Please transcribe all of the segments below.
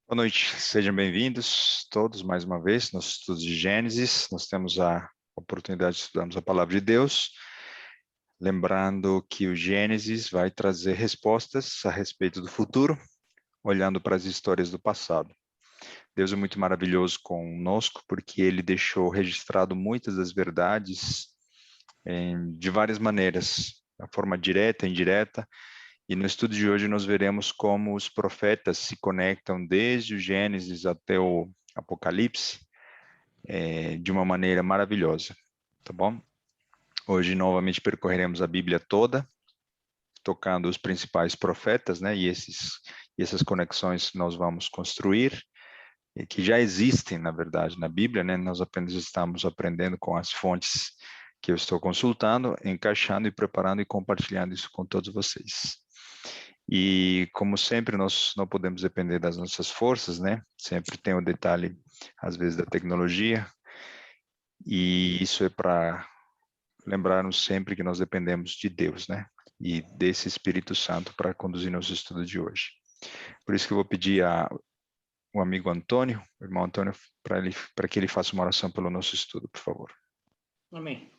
Boa noite, sejam bem-vindos todos mais uma vez nos estudos de Gênesis. Nós temos a oportunidade de estudarmos a palavra de Deus, lembrando que o Gênesis vai trazer respostas a respeito do futuro, olhando para as histórias do passado. Deus é muito maravilhoso conosco, porque Ele deixou registrado muitas das verdades de várias maneiras, de forma direta, indireta. E no estudo de hoje nós veremos como os profetas se conectam desde o Gênesis até o Apocalipse de uma maneira maravilhosa, tá bom? Hoje novamente percorreremos a Bíblia toda, tocando os principais profetas, né? E essas conexões nós vamos construir, que já existem, na verdade, na Bíblia, né? Nós apenas estamos aprendendo com as fontes que eu estou consultando, encaixando e preparando e compartilhando isso com todos vocês. E, como sempre, nós não podemos depender das nossas forças, né? Sempre tem o detalhe, às vezes, da tecnologia. E isso é para lembrarmos sempre que nós dependemos de Deus, né? E desse Espírito Santo para conduzir nosso estudo de hoje. Por isso que eu vou pedir ao amigo Antônio, o irmão Antônio, para que ele faça uma oração pelo nosso estudo, por favor. Amém.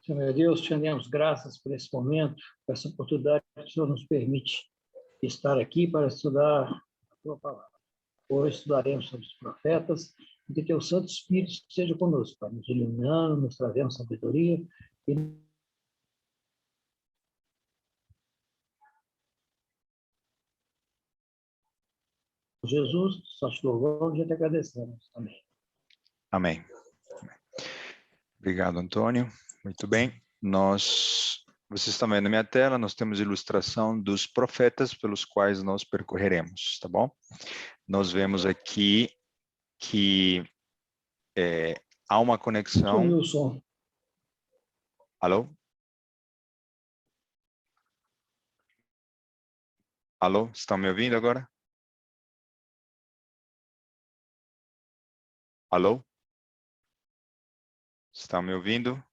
Senhor meu Deus, te rendemos graças por esse momento, por essa oportunidade que o Senhor nos permite estar aqui para estudar a tua palavra. Hoje estudaremos sobre os profetas, e que teu Santo Espírito esteja conosco, para nos iluminando, nos trazendo sabedoria e Jesus, só te louvamos e te agradecemos. Amém. Amém. Obrigado, Antônio. Muito bem. Vocês estão vendo na minha tela, nós temos ilustração dos profetas pelos quais nós percorreremos, tá bom? Nós vemos aqui que há uma conexão... Sumiu o som. Alô? Alô? Estão me ouvindo agora? Alô? Estão me ouvindo?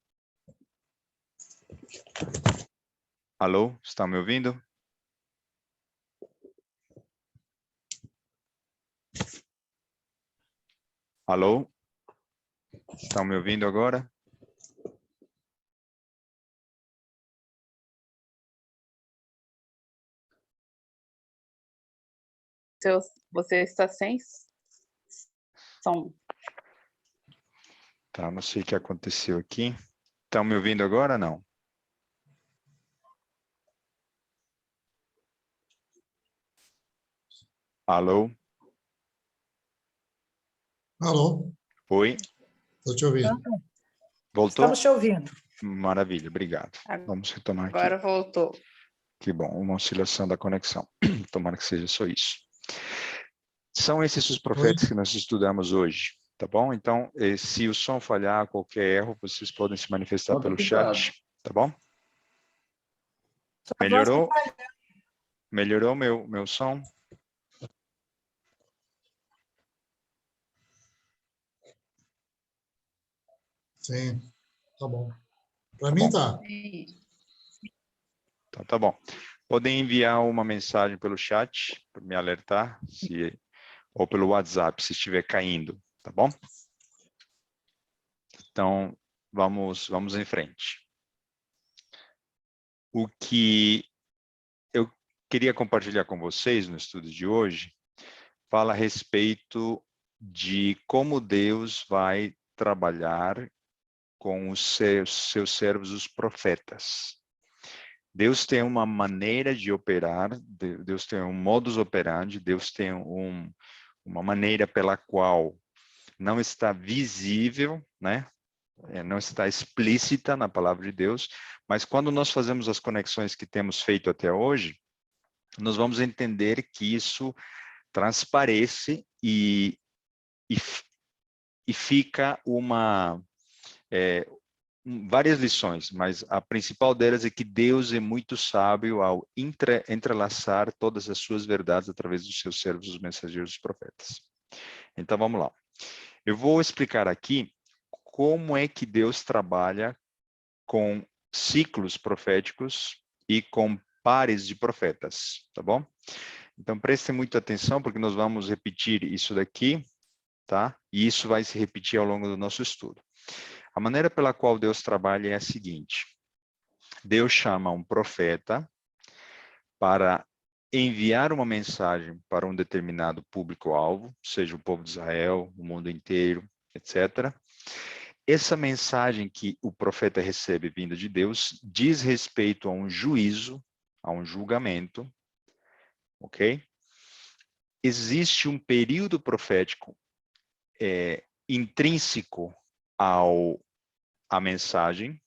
Alô? Estão me ouvindo? Alô? Estão me ouvindo agora? Você está sem som. Tá, não sei o que aconteceu aqui. Estão me ouvindo agora? Não. Alô? Alô? Oi? Estou te ouvindo. Voltou? Estamos te ouvindo. Maravilha, obrigado. Vamos retomar aqui. Agora voltou. Que bom, uma oscilação da conexão. Tomara que seja só isso. São esses os profetas que nós estudamos hoje, tá bom? Então, se o som falhar, qualquer erro, vocês podem se manifestar pelo chat, tá bom? Melhorou? Melhorou meu som? Sim, tá bom. Para mim tá. Então, tá bom. Podem enviar uma mensagem pelo chat para me alertar, ou pelo WhatsApp, se estiver caindo, tá bom? Então, vamos em frente. O que eu queria compartilhar com vocês no estudo de hoje fala a respeito de como Deus vai trabalhar com os seus servos, os profetas. Deus tem uma maneira de operar, Deus tem um modus operandi, Deus tem uma maneira pela qual não está visível, né? Não está explícita na palavra de Deus, mas quando nós fazemos as conexões que temos feito até hoje, nós vamos entender que isso transparece e fica várias lições, mas a principal delas é que Deus é muito sábio ao entrelaçar todas as suas verdades através dos seus servos, os mensageiros, os profetas. Então, vamos lá. Eu vou explicar aqui como é que Deus trabalha com ciclos proféticos e com pares de profetas, tá bom? Então, prestem muita atenção, porque nós vamos repetir isso daqui, tá? E isso vai se repetir ao longo do nosso estudo. A maneira pela qual Deus trabalha é a seguinte. Deus chama um profeta para enviar uma mensagem para um determinado público-alvo, seja o povo de Israel, o mundo inteiro, etc. Essa mensagem que o profeta recebe vinda de Deus diz respeito a um juízo, a um julgamento, ok? Existe um período profético intrínseco à mensagem.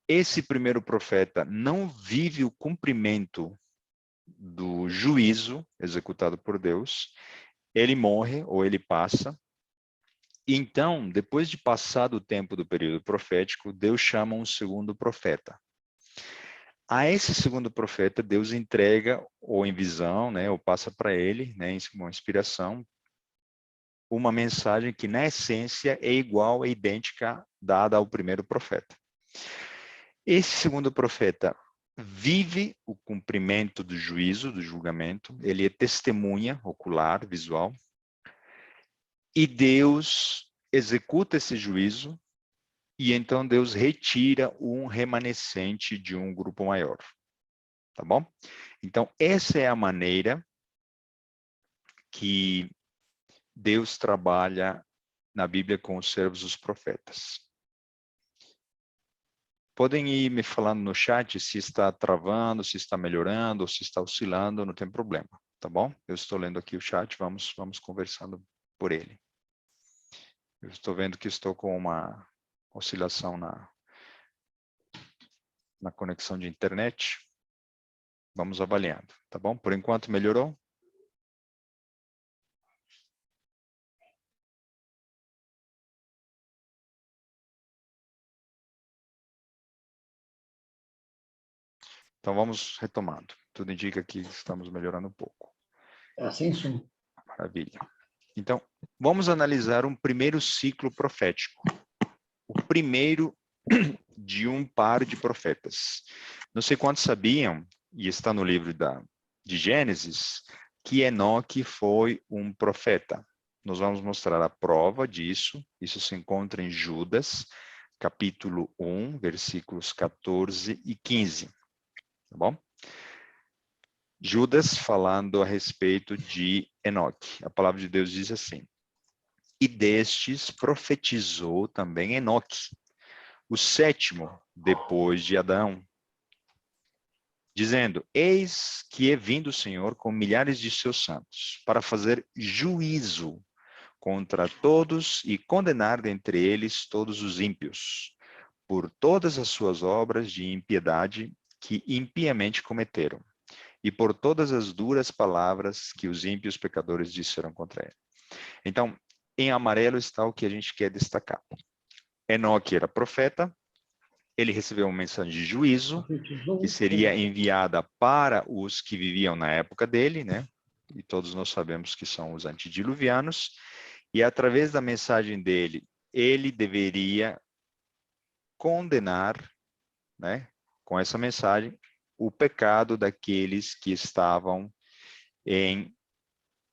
Esse primeiro profeta não vive o cumprimento do juízo executado por Deus, ele morre ou ele passa. Então, depois de passado o tempo do período profético, Deus chama um segundo profeta. A esse segundo profeta, Deus entrega, ou em visão, né, ou passa para ele, né, uma inspiração, uma mensagem que, na essência, é igual, é idêntica, dada ao primeiro profeta. Esse segundo profeta vive o cumprimento do juízo, do julgamento, ele é testemunha ocular, visual, e Deus executa esse juízo, e então Deus retira um remanescente de um grupo maior. Tá bom? Então, essa é a maneira que Deus trabalha na Bíblia com os servos dos profetas. Podem ir me falando no chat se está travando, se está melhorando, ou se está oscilando, não tem problema, tá bom? Eu estou lendo aqui o chat, vamos conversando por ele. Eu estou vendo que estou com uma oscilação na conexão de internet. Vamos avaliando, tá bom? Por enquanto melhorou? Então vamos retomando. Tudo indica que estamos melhorando um pouco. Sem som. Maravilha. Então, vamos analisar um primeiro ciclo profético. O primeiro de um par de profetas. Não sei quantos sabiam, e está no livro de Gênesis, que Enoque foi um profeta. Nós vamos mostrar a prova disso. Isso se encontra em Judas, capítulo 1, versículos 14 e 15. Tá bom? Judas falando a respeito de Enoque. A palavra de Deus diz assim: e destes profetizou também Enoque, o sétimo depois de Adão, dizendo: eis que é vindo o Senhor com milhares de seus santos, para fazer juízo contra todos e condenar dentre eles todos os ímpios, por todas as suas obras de impiedade que impiamente cometeram, e por todas as duras palavras que os ímpios pecadores disseram contra ele. Então, em amarelo está o que a gente quer destacar. Enoque era profeta, ele recebeu uma mensagem de juízo, que seria enviada para os que viviam na época dele, né? E todos nós sabemos que são os antediluvianos, e através da mensagem dele, ele deveria condenar, né, com essa mensagem, o pecado daqueles que estavam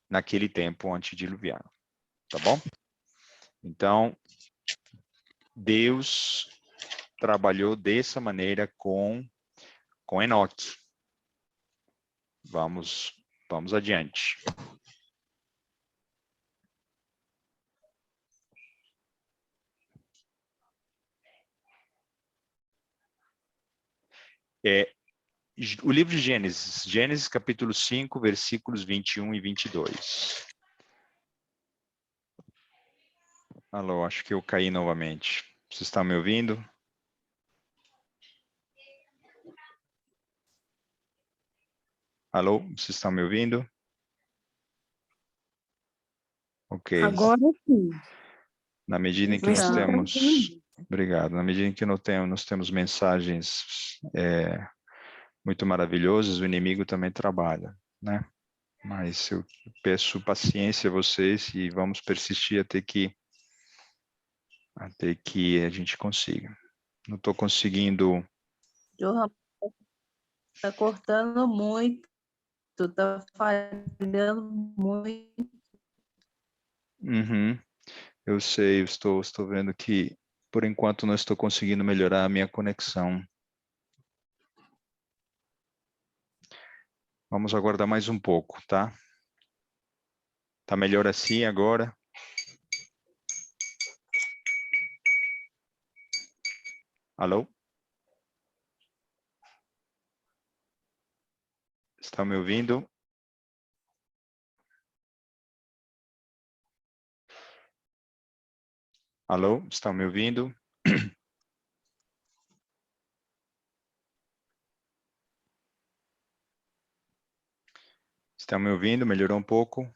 naquele tempo antediluviano, tá bom? Então, Deus trabalhou dessa maneira com Enoque. Vamos adiante. O livro de Gênesis capítulo 5, versículos 21 e 22. Alô, acho que eu caí novamente. Vocês estão me ouvindo? Alô, vocês estão me ouvindo? Ok. Agora sim. Na medida em que nós temos... Obrigado. Na medida em que nós temos mensagens muito maravilhosas, o inimigo também trabalha, né? Mas eu peço paciência a vocês e vamos persistir até que a gente consiga. Não estou conseguindo... Johan, está cortando muito. está falhando muito. Uhum. Eu sei, eu estou vendo que, por enquanto, não estou conseguindo melhorar a minha conexão. Vamos aguardar mais um pouco, tá? Tá melhor assim agora? Alô? Está me ouvindo? Alô? Está me ouvindo? Está me ouvindo? Melhorou um pouco?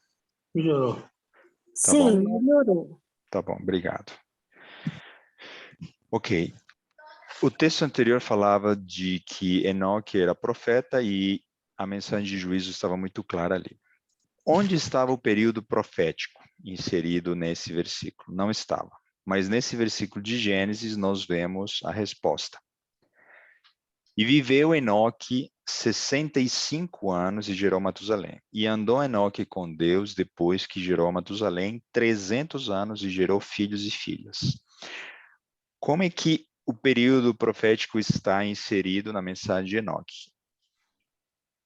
Melhorou. Tá bom. Sim, melhorou. Tá bom, obrigado. Ok. O texto anterior falava de que Enoque era profeta e a mensagem de juízo estava muito clara ali. Onde estava o período profético inserido nesse versículo? Não estava. Mas nesse versículo de Gênesis nós vemos a resposta. E viveu Enoque 65 anos e gerou Matusalém. E andou Enoque com Deus depois que gerou Matusalém 300 anos e gerou filhos e filhas. Como é que o período profético está inserido na mensagem de Enoque?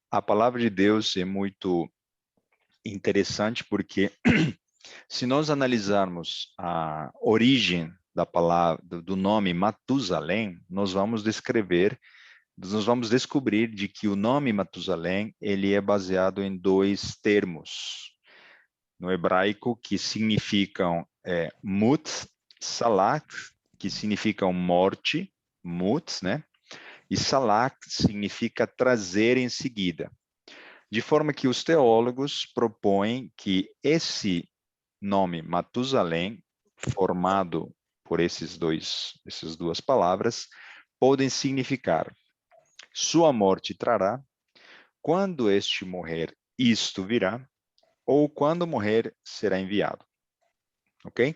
A palavra de Deus é muito interessante porque se nós analisarmos a origem da palavra, do nome Matusalém, nós vamos descobrir de que o nome Matusalém, ele é baseado em dois termos no hebraico que significam mut, salak, que significam morte, mut, né? E salak significa trazer em seguida. De forma que os teólogos propõem que esse nome Matusalém, formado por essas duas palavras, podem significar sua morte trará, quando este morrer, isto virá, ou quando morrer, será enviado. Ok?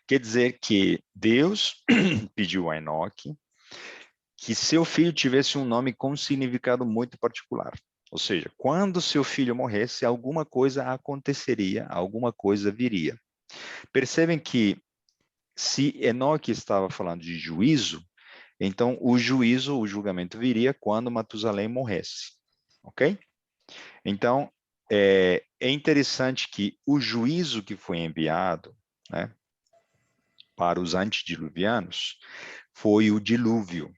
Quer dizer que Deus pediu a Enoque que seu filho tivesse um nome com um significado muito particular. Ou seja, quando seu filho morresse, alguma coisa aconteceria, alguma coisa viria. Percebem que se Enoque estava falando de juízo, então o julgamento viria quando Matusalém morresse. Ok? Então, é interessante que o juízo que foi enviado, né, para os antediluvianos foi o dilúvio.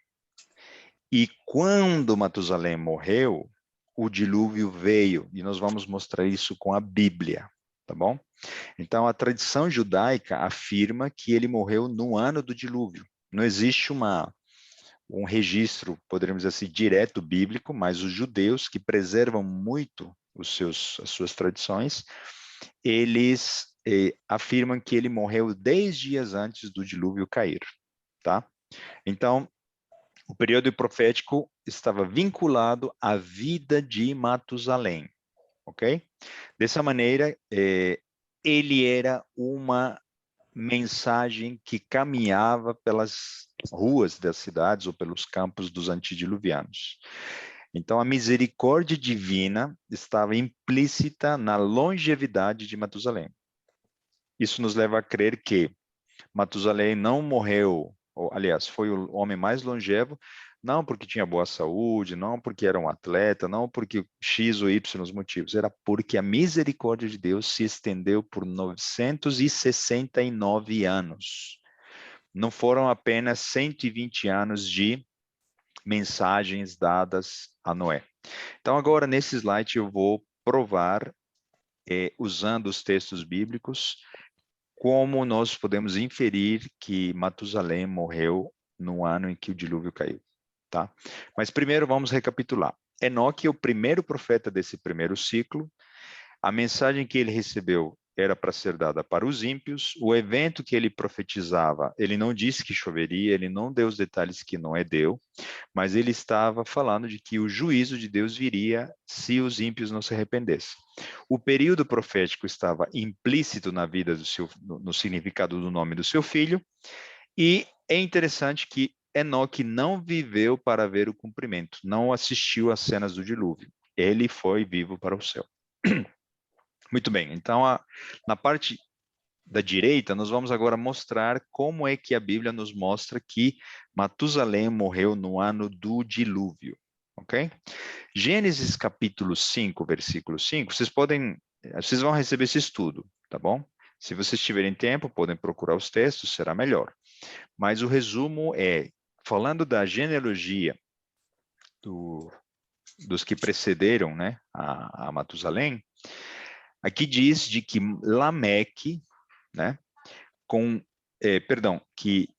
E quando Matusalém morreu, o dilúvio veio, e nós vamos mostrar isso com a Bíblia, tá bom? Então, a tradição judaica afirma que ele morreu no ano do dilúvio. Não existe um registro, poderíamos dizer assim, direto bíblico, mas os judeus que preservam muito as suas tradições, eles afirmam que ele morreu 10 dias antes do dilúvio cair, tá? Então, o período profético estava vinculado à vida de Matusalém, ok? Dessa maneira, ele era uma mensagem que caminhava pelas ruas das cidades ou pelos campos dos antediluvianos. Então, a misericórdia divina estava implícita na longevidade de Matusalém. Isso nos leva a crer que Matusalém não morreu, ou, aliás, foi o homem mais longevo, não porque tinha boa saúde, não porque era um atleta, não porque X ou Y os motivos, era porque a misericórdia de Deus se estendeu por 969 anos. Não foram apenas 120 anos de mensagens dadas a Noé. Então, agora, nesse slide, eu vou provar, usando os textos bíblicos, como nós podemos inferir que Matusalém morreu no ano em que o dilúvio caiu, tá? Mas primeiro vamos recapitular. Enoque é o primeiro profeta desse primeiro ciclo. A mensagem que ele recebeu era para ser dada para os ímpios. O evento que ele profetizava, ele não disse que choveria, ele não deu os detalhes que Noé deu, mas ele estava falando de que o juízo de Deus viria se os ímpios não se arrependessem. O período profético estava implícito na vida no significado do nome do seu filho, e é interessante que Enoque não viveu para ver o cumprimento, não assistiu às cenas do dilúvio. ele foi vivo para o céu. Muito bem, então na parte da direita, nós vamos agora mostrar como é que a Bíblia nos mostra que Matusalém morreu no ano do dilúvio, ok? Gênesis capítulo 5, versículo 5, vocês vão receber esse estudo, tá bom? Se vocês tiverem tempo, podem procurar os textos, será melhor. Mas o resumo é, falando da genealogia dos que precederam, né, a Matusalém, aqui diz de que Lameque, né, que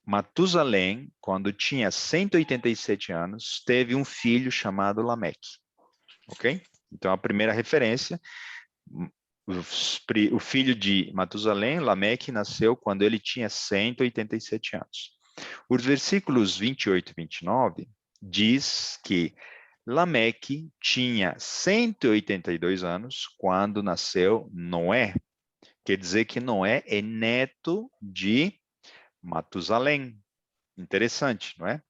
Matusalém, quando tinha 187 anos, teve um filho chamado Lameque, ok? Então, a primeira referência, o filho de Matusalém, Lameque, nasceu quando ele tinha 187 anos. Os versículos 28 e 29 diz que Lameque tinha 182 anos quando nasceu Noé. Quer dizer que Noé é neto de Matusalém. Interessante, não é?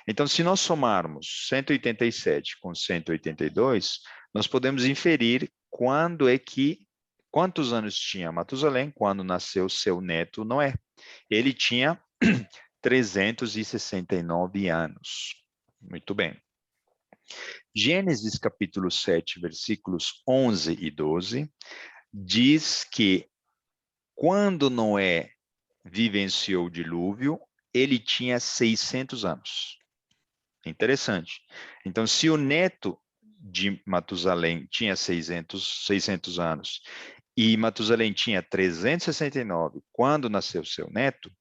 Então, se nós somarmos 187 com 182, nós podemos inferir quantos anos tinha Matusalém quando nasceu seu neto Noé. Ele tinha 369 anos. Muito bem. Gênesis capítulo 7, versículos 11 e 12, diz que quando Noé vivenciou o dilúvio, ele tinha 600 anos. Interessante. Então, se o neto de Matusalém tinha 600 anos e Matusalém tinha 369 quando nasceu seu neto,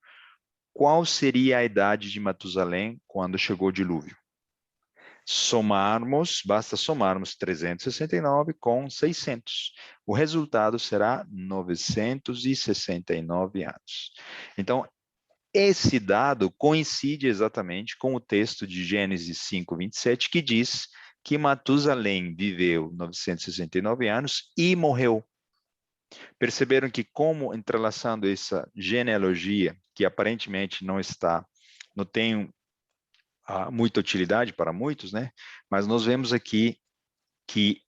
qual seria a idade de Matusalém quando chegou o dilúvio? Basta somarmos 369 com 600. O resultado será 969 anos. Então, esse dado coincide exatamente com o texto de Gênesis 5, 27, que diz que Matusalém viveu 969 anos e morreu. Perceberam que, como entrelaçando essa genealogia, que aparentemente não tem muita utilidade para muitos, né? Mas nós vemos aqui que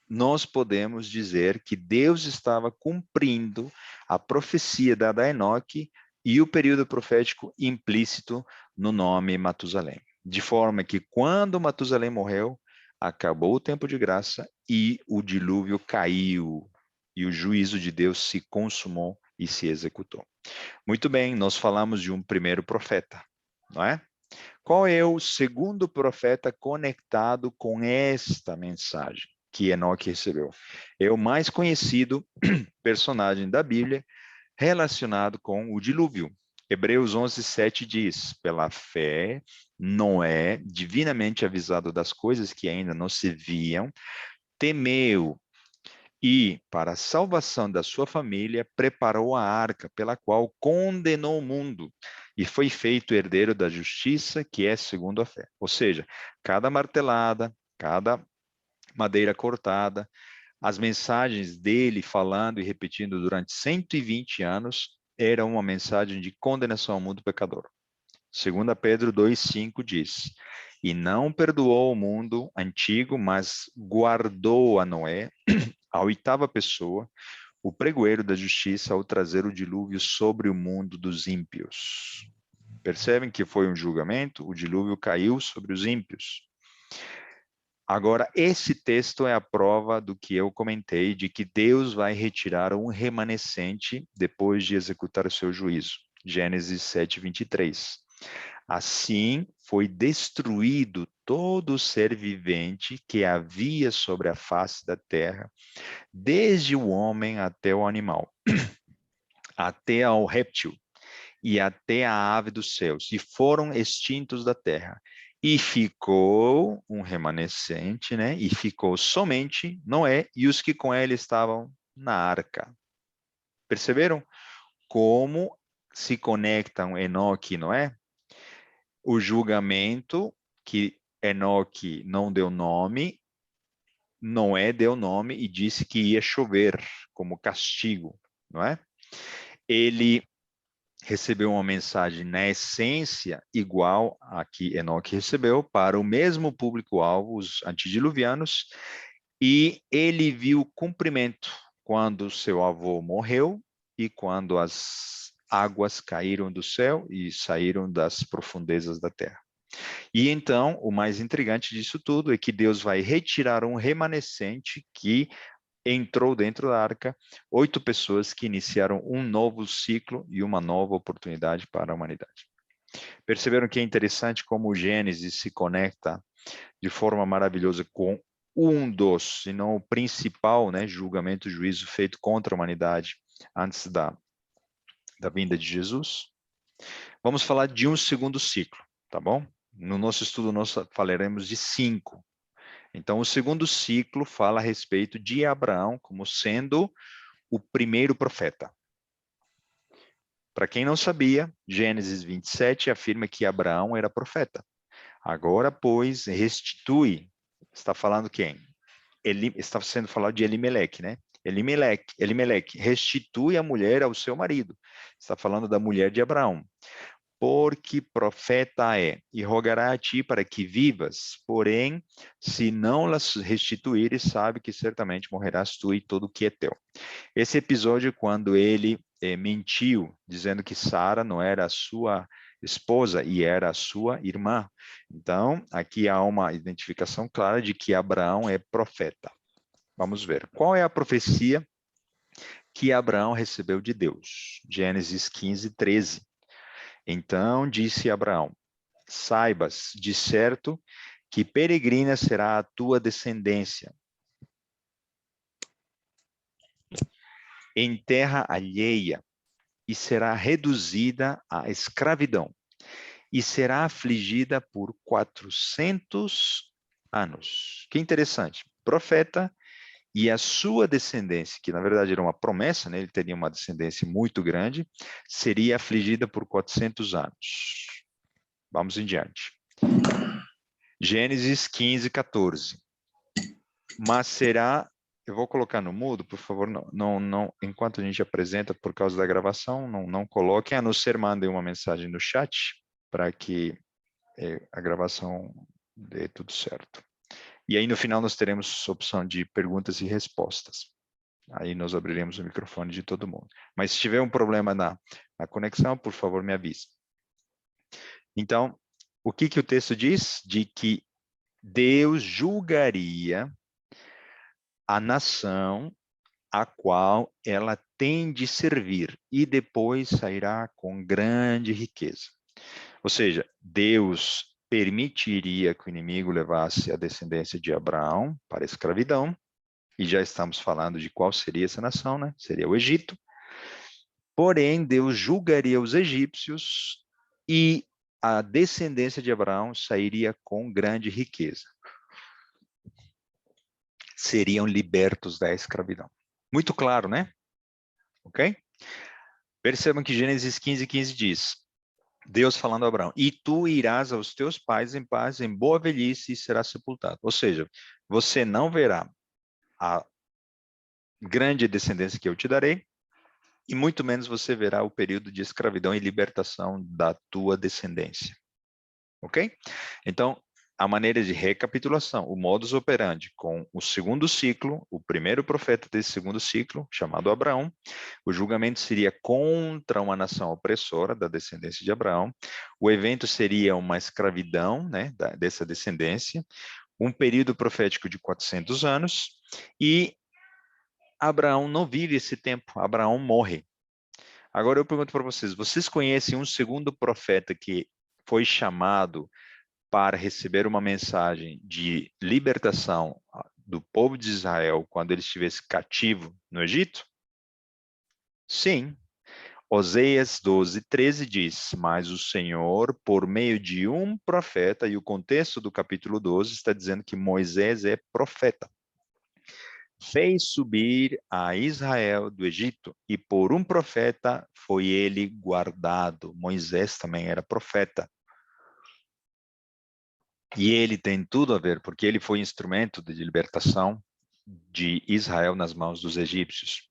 nós podemos dizer que Deus estava cumprindo a profecia dada a Enoque e o período profético implícito no nome Matusalém. De forma que quando Matusalém morreu, acabou o tempo de graça e o dilúvio caiu e o juízo de Deus se consumou e se executou. Muito bem, nós falamos de um primeiro profeta, não é? Qual é o segundo profeta conectado com esta mensagem que Enoque recebeu? É o mais conhecido personagem da Bíblia relacionado com o dilúvio. Hebreus 11:7 diz: pela fé, Noé, divinamente avisado das coisas que ainda não se viam, temeu e, para a salvação da sua família, preparou a arca, pela qual condenou o mundo, e foi feito herdeiro da justiça, que é segundo a fé. Ou seja, cada martelada, cada madeira cortada, as mensagens dele falando e repetindo durante 120 anos, era uma mensagem de condenação ao mundo pecador. 2 Pedro 2,5 diz: e não perdoou o mundo antigo, mas guardou a Noé, a oitava pessoa, o pregoeiro da justiça, ao trazer o dilúvio sobre o mundo dos ímpios. Percebem que foi um julgamento? O dilúvio caiu sobre os ímpios. Agora, esse texto é a prova do que eu comentei, de que Deus vai retirar um remanescente depois de executar o seu juízo. Gênesis 7:23. Assim foi destruído todo ser vivente que havia sobre a face da terra, desde o homem até o animal, até ao réptil e até a ave dos céus, e foram extintos da terra. E ficou um remanescente, né? E ficou somente Noé e os que com ele estavam na arca. Perceberam como se conectam Enoque e Noé? O julgamento que Enoque não deu nome, Noé deu nome e disse que ia chover como castigo, não é? Ele recebeu uma mensagem na essência igual a que Enoque recebeu para o mesmo público-alvo, os antediluvianos, e ele viu o cumprimento quando seu avô morreu e quando as águas caíram do céu e saíram das profundezas da terra. E então, o mais intrigante disso tudo é que Deus vai retirar um remanescente que entrou dentro da arca, 8 pessoas que iniciaram um novo ciclo e uma nova oportunidade para a humanidade. Perceberam que é interessante como o Gênesis se conecta de forma maravilhosa com um dos, se não o principal, né, julgamento, juízo feito contra a humanidade antes da vinda de Jesus? Vamos falar de um segundo ciclo, tá bom? No nosso estudo, nós falaremos de 5. Então, o segundo ciclo fala a respeito de Abraão como sendo o primeiro profeta. Para quem não sabia, Gênesis 27 afirma que Abraão era profeta. Agora, pois, restitui. Está falando quem? Está sendo falado de Elimeleque, né? Elimeleque restitui a mulher ao seu marido. Está falando da mulher de Abraão. Porque profeta é, e rogará a ti para que vivas, porém, se não las restituires, sabe que certamente morrerás tu e todo o que é teu. Esse episódio, quando ele mentiu, dizendo que Sara não era a sua esposa e era a sua irmã. Então, aqui há uma identificação clara de que Abraão é profeta. Vamos ver. Qual é a profecia que Abraão recebeu de Deus? Gênesis 15, 13. Então disse Abraão: saibas de certo que peregrina será a tua descendência em terra alheia e será reduzida à escravidão e será afligida por 400 anos. Que interessante. Profeta e a sua descendência, que na verdade era uma promessa, né? Ele teria uma descendência muito grande, seria afligida por 400 anos. Vamos em diante. Gênesis 15, 14. Mas será, eu vou colocar no mudo, por favor, não, enquanto a gente apresenta por causa da gravação, não coloquem, a não ser mandem uma mensagem no chat para que a gravação dê tudo certo. E aí no final nós teremos opção de perguntas e respostas. Aí nós abriremos o microfone de todo mundo. Mas se tiver um problema na conexão, por favor, me avise. Então, o que o texto diz? De que Deus julgaria a nação a qual ela tem de servir e depois sairá com grande riqueza. Ou seja, Deus permitiria que o inimigo levasse a descendência de Abraão para a escravidão, e já estamos falando de qual seria essa nação, né? Seria o Egito. Porém, Deus julgaria os egípcios e a descendência de Abraão sairia com grande riqueza. Seriam libertos da escravidão. Muito claro, né? Ok? Percebam que Gênesis 15, 15 diz, Deus falando a Abraão, e tu irás aos teus pais em paz, em boa velhice, e serás sepultado. Ou seja, você não verá a grande descendência que eu te darei, e muito menos você verá o período de escravidão e libertação da tua descendência. Ok? Então, a maneira de recapitulação, o modus operandi com o segundo ciclo, o primeiro profeta desse segundo ciclo, chamado Abraão, o julgamento seria contra uma nação opressora da descendência de Abraão, o evento seria uma escravidão, né, dessa descendência, um período profético de 400 anos, e Abraão não vive esse tempo, Abraão morre. Agora eu pergunto para vocês, vocês conhecem um segundo profeta que foi chamado para receber uma mensagem de libertação do povo de Israel quando ele estivesse cativo no Egito? Sim. Oséias 12, 13 diz, mas o Senhor, por meio de um profeta, e o contexto do capítulo 12 está dizendo que Moisés é profeta, fez subir a Israel do Egito, e por um profeta foi ele guardado. Moisés também era profeta. E ele tem tudo a ver, porque ele foi instrumento de libertação de Israel nas mãos dos egípcios.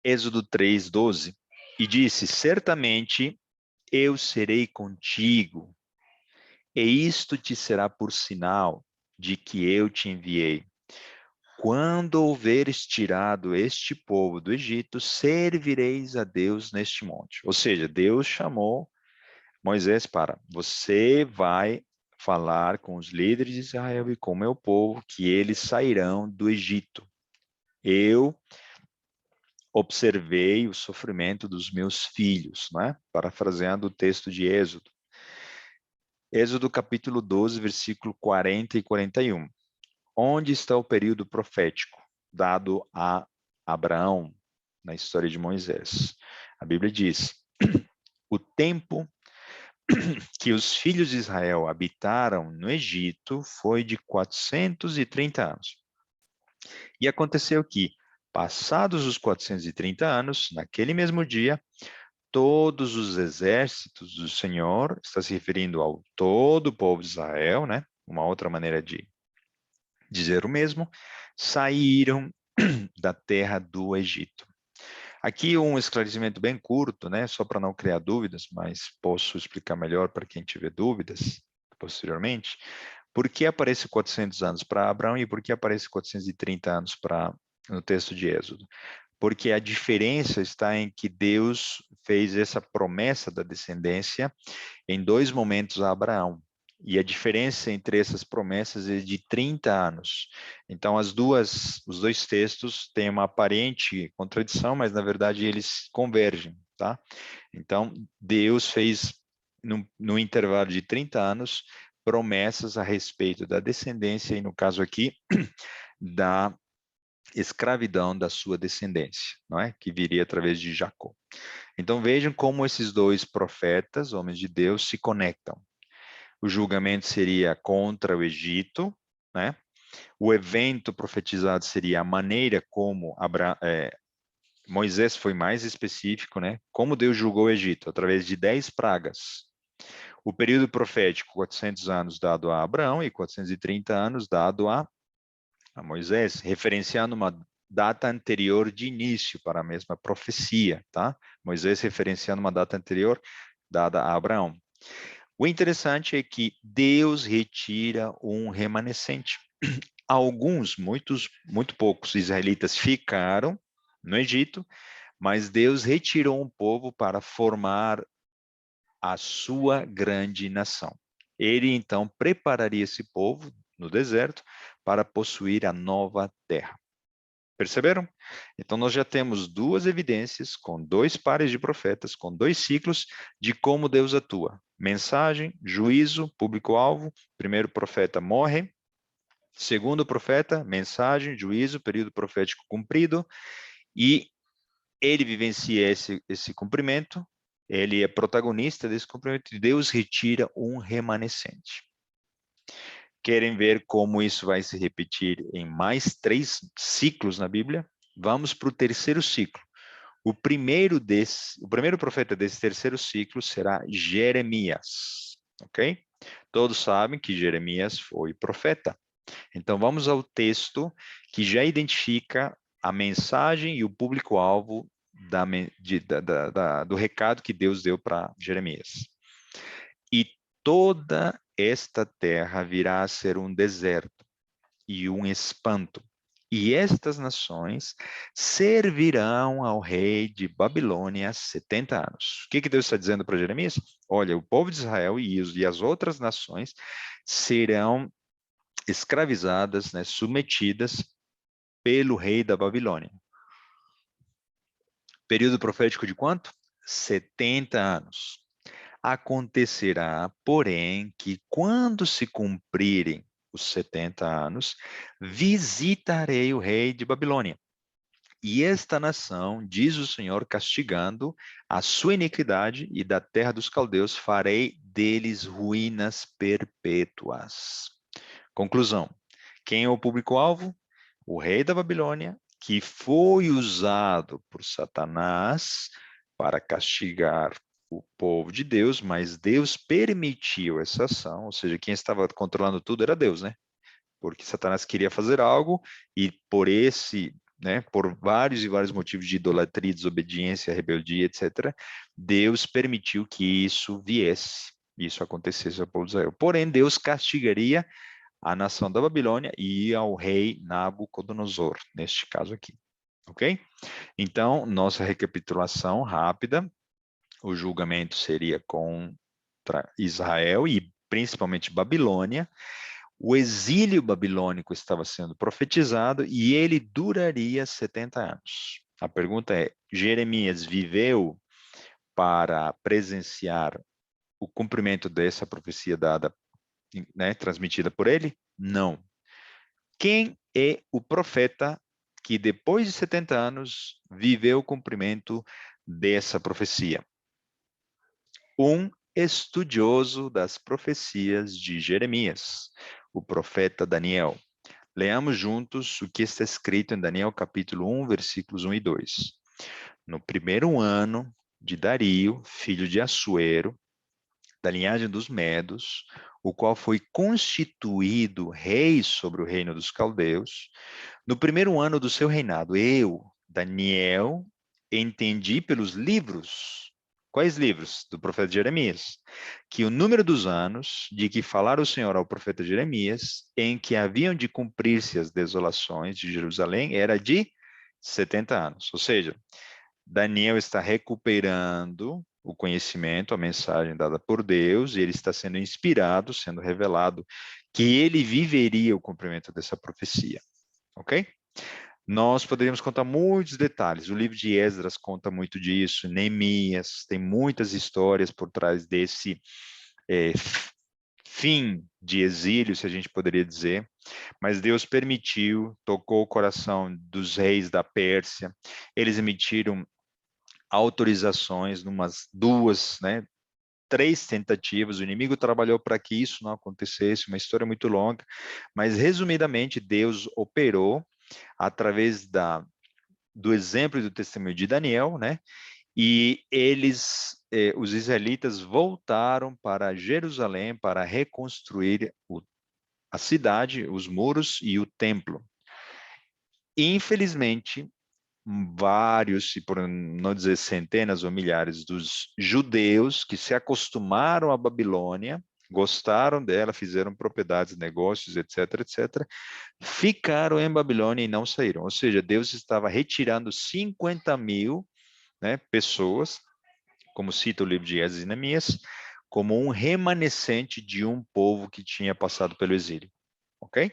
Êxodo 3, 12 E disse, certamente eu serei contigo, e isto te será por sinal de que eu te enviei. Quando houveres tirado este povo do Egito, servireis a Deus neste monte. Ou seja, Deus chamou Moisés para, você vai falar com os líderes de Israel e com o meu povo, que eles sairão do Egito. Eu observei o sofrimento dos meus filhos, né? Parafraseando o texto de Êxodo. Êxodo capítulo 12, versículo 40 e 41. Onde está o período profético dado a Abraão na história de Moisés? A Bíblia diz, o tempo que os filhos de Israel habitaram no Egito foi de 430 anos. E aconteceu que, passados os 430 anos, naquele mesmo dia, todos os exércitos do Senhor, está se referindo ao todo o povo de Israel, né? Uma outra maneira de dizer o mesmo, saíram da terra do Egito. Aqui um esclarecimento bem curto, né? Só para não criar dúvidas, mas posso explicar melhor para quem tiver dúvidas posteriormente. Por que aparece 400 anos para Abraão e por que aparece 430 anos no texto de Êxodo? Porque a diferença está em que Deus fez essa promessa da descendência em dois momentos a Abraão. E a diferença entre essas promessas é de 30 anos. Então, os dois textos têm uma aparente contradição, mas na verdade eles convergem, tá? Então, Deus fez, no intervalo de 30 anos, promessas a respeito da descendência, e no caso aqui, da escravidão da sua descendência, não é? Que viria através de Jacó. Então, vejam como esses dois profetas, homens de Deus, se conectam. O julgamento seria contra o Egito, né? O evento profetizado seria a maneira como Moisés foi mais específico, né? Como Deus julgou o Egito, através de 10 pragas. O período profético, 400 anos dado a Abraão e 430 anos dado a Moisés, referenciando uma data anterior de início para a mesma profecia, tá? Moisés referenciando uma data anterior dada a Abraão. O interessante é que Deus retira um remanescente. Alguns, muito poucos israelitas ficaram no Egito, mas Deus retirou um povo para formar a sua grande nação. Ele então prepararia esse povo no deserto para possuir a nova terra. Perceberam? Então, nós já temos duas evidências, com dois pares de profetas, com dois ciclos, de como Deus atua. Mensagem, juízo, público-alvo. Primeiro profeta morre. Segundo profeta, mensagem, juízo, período profético cumprido. E ele vivencia esse cumprimento. Ele é protagonista desse cumprimento. E Deus retira um remanescente. Querem ver como isso vai se repetir em mais 3 ciclos na Bíblia? Vamos para o terceiro ciclo. O primeiro profeta desse terceiro ciclo será Jeremias, ok? Todos sabem que Jeremias foi profeta. Então vamos ao texto que já identifica a mensagem e o público-alvo do recado que Deus deu para Jeremias. E toda esta terra virá a ser um deserto e um espanto, e estas nações servirão ao rei de Babilônia 70 anos. O que Deus está dizendo para Jeremias? Olha, o povo de Israel e as outras nações serão escravizadas, né, submetidas pelo rei da Babilônia. Período profético de quanto? 70 anos. Acontecerá, porém, que quando se cumprirem os 70 anos, visitarei o rei de Babilônia. E esta nação, diz o Senhor, castigando a sua iniquidade, e da terra dos caldeus farei deles ruínas perpétuas. Conclusão. Quem é o público-alvo? O rei da Babilônia, que foi usado por Satanás para castigar o povo de Deus, mas Deus permitiu essa ação, ou seja, quem estava controlando tudo era Deus, né? Porque Satanás queria fazer algo e por esse né, por vários e vários motivos de idolatria, desobediência, rebeldia, etc., Deus permitiu que isso viesse, isso acontecesse ao povo de Israel. Porém, Deus castigaria a nação da Babilônia e ao rei Nabucodonosor, neste caso aqui. Ok? Então, nossa recapitulação rápida, o julgamento seria contra Israel e principalmente Babilônia. O exílio babilônico estava sendo profetizado e ele duraria 70 anos. A pergunta é, Jeremias viveu para presenciar o cumprimento dessa profecia dada, né, transmitida por ele? Não. Quem é o profeta que depois de 70 anos viveu o cumprimento dessa profecia? Um estudioso das profecias de Jeremias, o profeta Daniel. Leamos juntos o que está escrito em Daniel capítulo 1, versículos 1 e 2. No primeiro ano de Dario, filho de Assuero, da linhagem dos Medos, o qual foi constituído rei sobre o reino dos caldeus, no primeiro ano do seu reinado, eu, Daniel, entendi pelos livros. Quais livros? Do profeta Jeremias. Que o número dos anos de que falara o Senhor ao profeta Jeremias, em que haviam de cumprir-se as desolações de Jerusalém, era de 70 anos. Ou seja, Daniel está recuperando o conhecimento, a mensagem dada por Deus, e ele está sendo inspirado, sendo revelado que ele viveria o cumprimento dessa profecia. Ok? Nós poderíamos contar muitos detalhes. O livro de Esdras conta muito disso, Neemias, tem muitas histórias por trás desse fim de exílio, se a gente poderia dizer. Mas Deus permitiu, tocou o coração dos reis da Pérsia. Eles emitiram autorizações, numas duas, né, 3 tentativas, o inimigo trabalhou para que isso não acontecesse, uma história muito longa, mas resumidamente Deus operou através do exemplo e do testemunho de Daniel, né? E eles, os israelitas voltaram para Jerusalém para reconstruir a cidade, os muros e o templo. Infelizmente, vários, se por não dizer centenas ou milhares dos judeus que se acostumaram à Babilônia, gostaram dela, fizeram propriedades, negócios, etc., etc., ficaram em Babilônia e não saíram. Ou seja, Deus estava retirando 50.000, né, pessoas, como cita o livro de Esdras e Neemias, como um remanescente de um povo que tinha passado pelo exílio. Ok?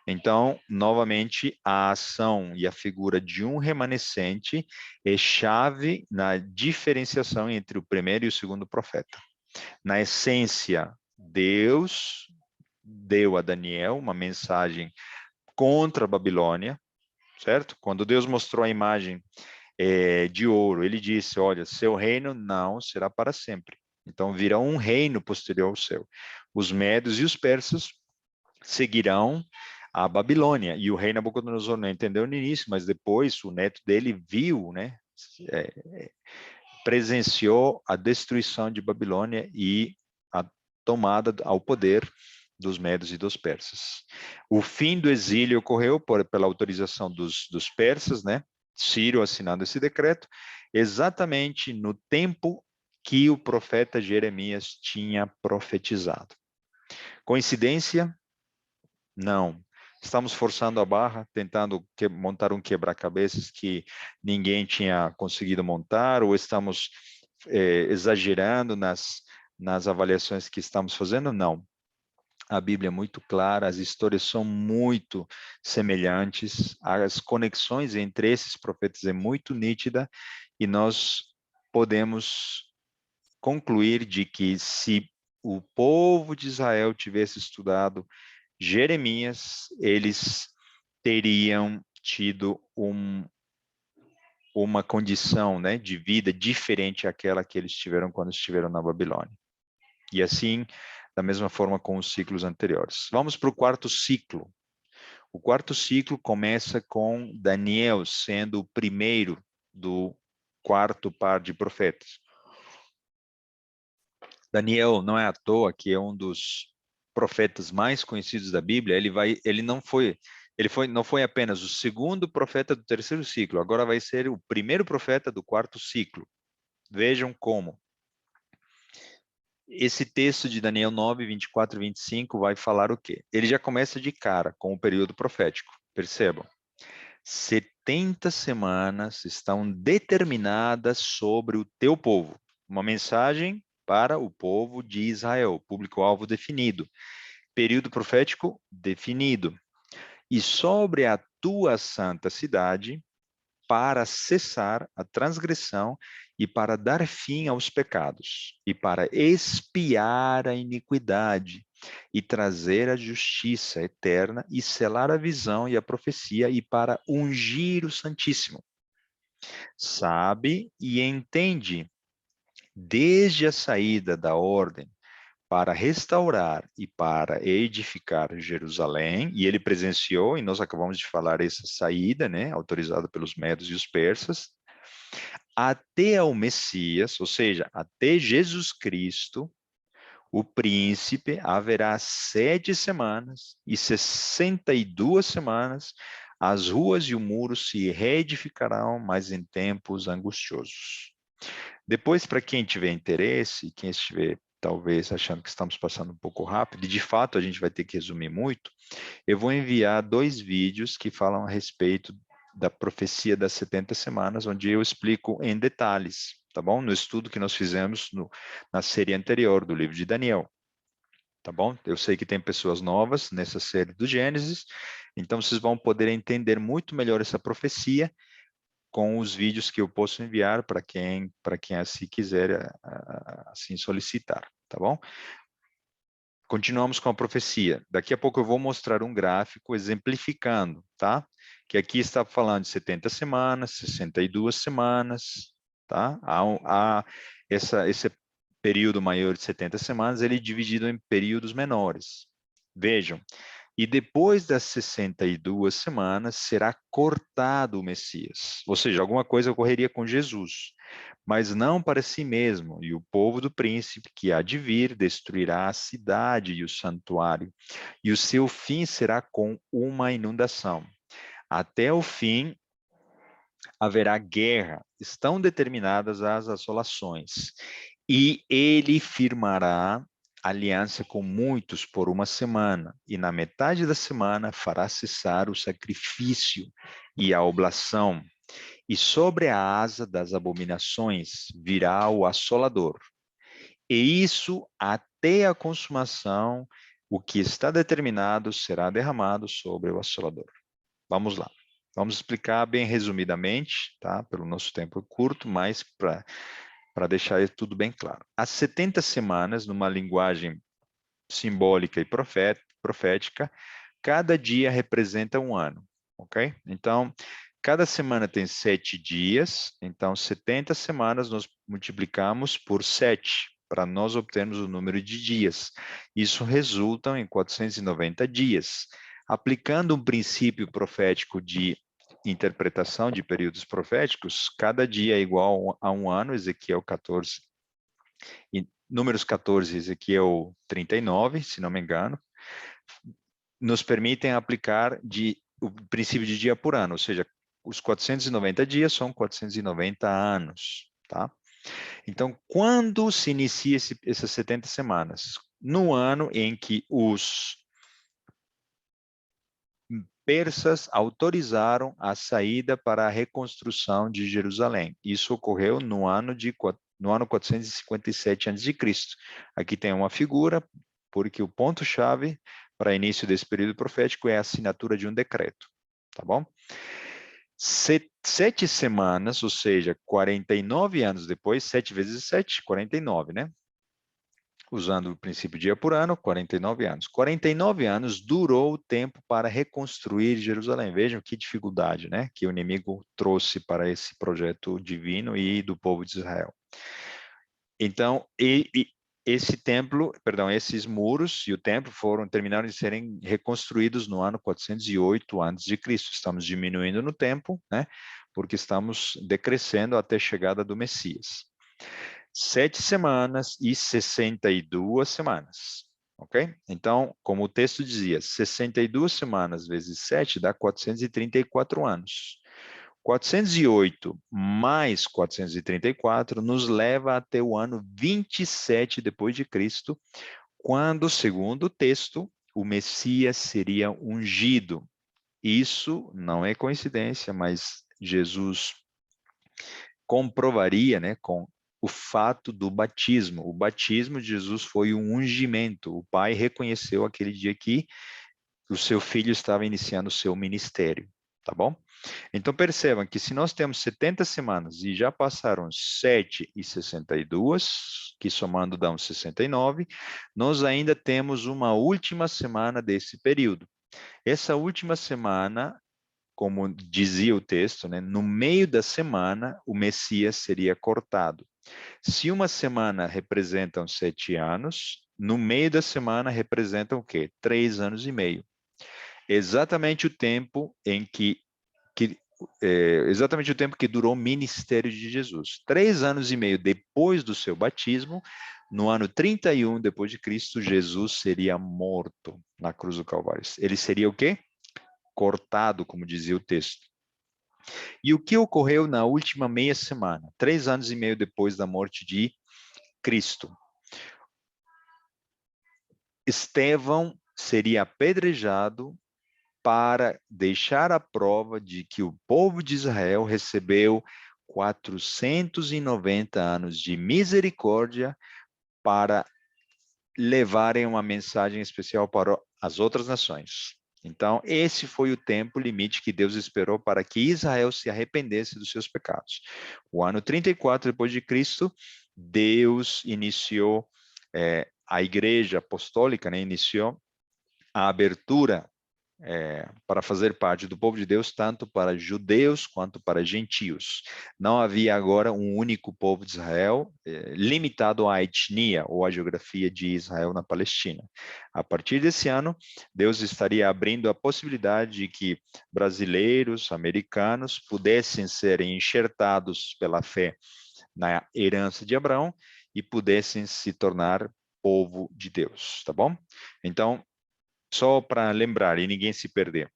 Então, novamente, a ação e a figura de um remanescente é chave na diferenciação entre o primeiro e o segundo profeta. Na essência, Deus deu a Daniel uma mensagem contra a Babilônia, certo? Quando Deus mostrou a imagem de ouro, ele disse, olha, seu reino não será para sempre. Então, virá um reino posterior ao seu. Os medos e os persas seguirão a Babilônia, e o rei Nabucodonosor não entendeu no início, mas depois o neto dele viu, né, presenciou a destruição de Babilônia e a tomada ao poder dos medos e dos persas. O fim do exílio ocorreu pela autorização dos persas, né, Ciro assinando esse decreto, exatamente no tempo que o profeta Jeremias tinha profetizado. Coincidência? Não. Estamos forçando a barra, tentando montar um quebra-cabeças que ninguém tinha conseguido montar, ou estamos exagerando nas avaliações que estamos fazendo? Não. A Bíblia é muito clara, as histórias são muito semelhantes, as conexões entre esses profetas é muito nítida, e nós podemos concluir de que se o povo de Israel tivesse estudado Jeremias, eles teriam tido uma condição, né, de vida diferente àquela que eles tiveram quando estiveram na Babilônia. E assim, da mesma forma com os ciclos anteriores. Vamos para o quarto ciclo. O quarto ciclo começa com Daniel sendo o primeiro do quarto par de profetas. Daniel não é à toa que é um dos profetas mais conhecidos da Bíblia. Ele não foi não foi apenas o segundo profeta do terceiro ciclo, agora vai ser o primeiro profeta do quarto ciclo. Vejam como. Esse texto de Daniel 9, 24 e 25 vai falar o quê? Ele já começa de cara com o período profético. Percebam. 70 semanas estão determinadas sobre o teu povo. Uma mensagem para o povo de Israel, público-alvo definido. Período profético definido. E sobre a tua santa cidade, para cessar a transgressão e para dar fim aos pecados, e para expiar a iniquidade, e trazer a justiça eterna, e selar a visão e a profecia, e para ungir o Santíssimo. Sabe e entende, desde a saída da ordem, para restaurar e para edificar Jerusalém, e ele presenciou, e nós acabamos de falar essa saída, né, autorizada pelos medos e os persas, até ao Messias, ou seja, até Jesus Cristo, o príncipe, haverá 7 semanas e 62 semanas, as ruas e o muro se reedificarão, mas em tempos angustiosos. Depois, para quem tiver interesse, quem estiver talvez achando que estamos passando um pouco rápido, e de fato a gente vai ter que resumir muito, eu vou enviar 2 vídeos que falam a respeito da profecia das 70 semanas, onde eu explico em detalhes, tá bom? No estudo que nós fizemos na série anterior do livro de Daniel, tá bom? Eu sei que tem pessoas novas nessa série do Gênesis, então vocês vão poder entender muito melhor essa profecia com os vídeos que eu posso enviar para quem assim quiser assim solicitar, tá bom? Continuamos com a profecia. Daqui a pouco eu vou mostrar um gráfico exemplificando, tá? Que aqui está falando de 70 semanas, 62 semanas, tá? Esse período maior de 70 semanas, ele é dividido em períodos menores. Vejam, e depois das 62 semanas será cortado o Messias. Ou seja, alguma coisa ocorreria com Jesus, mas não para si mesmo. E o povo do príncipe que há de vir destruirá a cidade e o santuário. E o seu fim será com uma inundação. Até o fim haverá guerra. Estão determinadas as assolações. E ele firmará aliança com muitos por uma semana, e na metade da semana fará cessar o sacrifício e a oblação, e sobre a asa das abominações virá o assolador. E isso até a consumação, o que está determinado será derramado sobre o assolador. Vamos lá. Vamos explicar bem resumidamente, tá? Pelo nosso tempo curto, mas para deixar tudo bem claro. As 70 semanas, numa linguagem simbólica e profética, cada dia representa um ano, ok? Então, cada semana tem 7 dias, então 70 semanas nós multiplicamos por 7, para nós obtermos o número de dias. Isso resulta em 490 dias. Aplicando um princípio profético de interpretação de períodos proféticos, cada dia é igual a um ano, Ezequiel 14, e números 14 Ezequiel 39, se não me engano, nos permitem aplicar o princípio de dia por ano, ou seja, os 490 dias são 490 anos, tá? Então, quando se inicia essas 70 semanas? No ano em que os persas autorizaram a saída para a reconstrução de Jerusalém. Isso ocorreu no ano 457 a.C. Aqui tem uma figura, porque o ponto-chave para início desse período profético é a assinatura de um decreto, tá bom? 7 semanas, ou seja, 49 anos depois, 7 vezes 7, 49, né? Usando o princípio dia por ano, 49 anos. 49 anos durou o tempo para reconstruir Jerusalém. Vejam que dificuldade, né? Que o inimigo trouxe para esse projeto divino e do povo de Israel. Então, esse templo, perdão, esses muros e o templo terminaram de serem reconstruídos no ano 408 a.C. Estamos diminuindo no tempo, né? Porque estamos decrescendo até a chegada do Messias. 7 semanas e 62 semanas. Ok? Então, como o texto dizia, 62 semanas vezes 7 dá 434 anos. 408 mais 434 nos leva até o ano 27 depois de Cristo, quando, segundo o texto, o Messias seria ungido. Isso não é coincidência, mas Jesus comprovaria, né, com o fato do batismo. O batismo de Jesus foi um ungimento. O Pai reconheceu aquele dia que o seu filho estava iniciando o seu ministério, tá bom? Então percebam que se nós temos 70 semanas e já passaram 7 e 62, que somando dão 69, nós ainda temos uma última semana desse período. Essa última semana, como dizia o texto, né, no meio da semana, o Messias seria cortado. Se uma semana representa 7 anos, no meio da semana representam o quê? 3 anos e meio. Exatamente o tempo em exatamente o tempo que durou o ministério de Jesus. 3 anos e meio depois do seu batismo, no ano 31 depois de Cristo, Jesus seria morto na cruz do Calvário. Ele seria o quê? Cortado, como dizia o texto. E o que ocorreu na última meia semana, 3 anos e meio depois da morte de Cristo? Estevão seria apedrejado para deixar a prova de que o povo de Israel recebeu 490 anos de misericórdia para levarem uma mensagem especial para as outras nações. Então, esse foi o tempo limite que Deus esperou para que Israel se arrependesse dos seus pecados. O ano 34 depois de Cristo, Deus iniciou a igreja apostólica, né, iniciou a abertura para fazer parte do povo de Deus, tanto para judeus quanto para gentios. Não havia agora um único povo de Israel, limitado à etnia ou à geografia de Israel na Palestina. A partir desse ano, Deus estaria abrindo a possibilidade de que brasileiros, americanos, pudessem ser enxertados pela fé na herança de Abraão e pudessem se tornar povo de Deus, tá bom? Então, só para lembrar e ninguém se perder.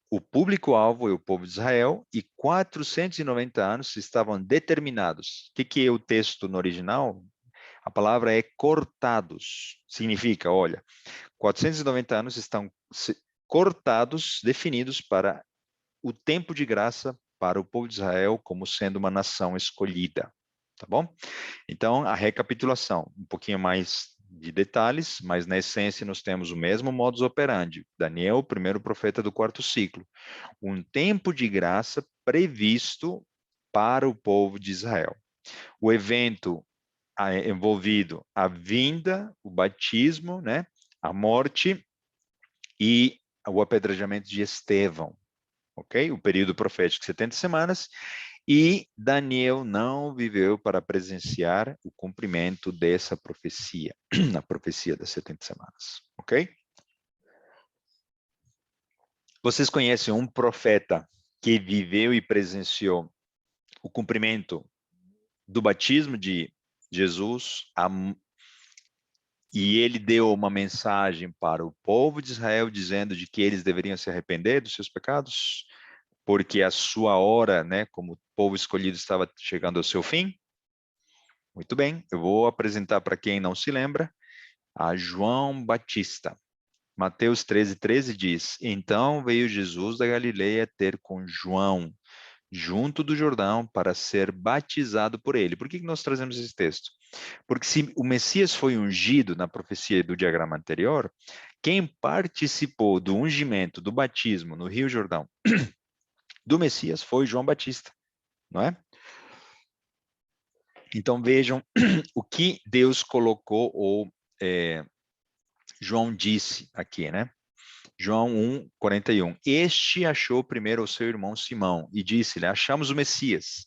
O público-alvo é o povo de Israel e 490 anos estavam determinados. O que é o texto no original? A palavra é cortados. Significa, olha, 490 anos estão cortados, definidos para o tempo de graça para o povo de Israel como sendo uma nação escolhida. Tá bom? Então, a recapitulação, um pouquinho mais de detalhes, mas na essência nós temos o mesmo modus operandi. Daniel, o primeiro profeta do quarto ciclo. Um tempo de graça previsto para o povo de Israel. O evento envolvido a vinda, o batismo, né, a morte e o apedrejamento de Estevão. Ok? O período profético, 70 semanas, e Daniel não viveu para presenciar o cumprimento dessa profecia, a profecia das 70 semanas, ok? Vocês conhecem um profeta que viveu e presenciou o cumprimento do batismo de Jesus, e ele deu uma mensagem para o povo de Israel dizendo de que eles deveriam se arrepender dos seus pecados? Porque a sua hora, né, como povo escolhido, estava chegando ao seu fim? Muito bem, eu vou apresentar para quem não se lembra, a João Batista. Mateus 13:13 diz: Então veio Jesus da Galileia ter com João, junto do Jordão, para ser batizado por ele. Por que nós trazemos esse texto? Porque se o Messias foi ungido na profecia do diagrama anterior, quem participou do ungimento, do batismo no Rio Jordão, do Messias foi João Batista, não é? Então vejam o que Deus colocou, ou João disse aqui, né? João 1:41. Este achou primeiro o seu irmão Simão e disse-lhe: Achamos o Messias,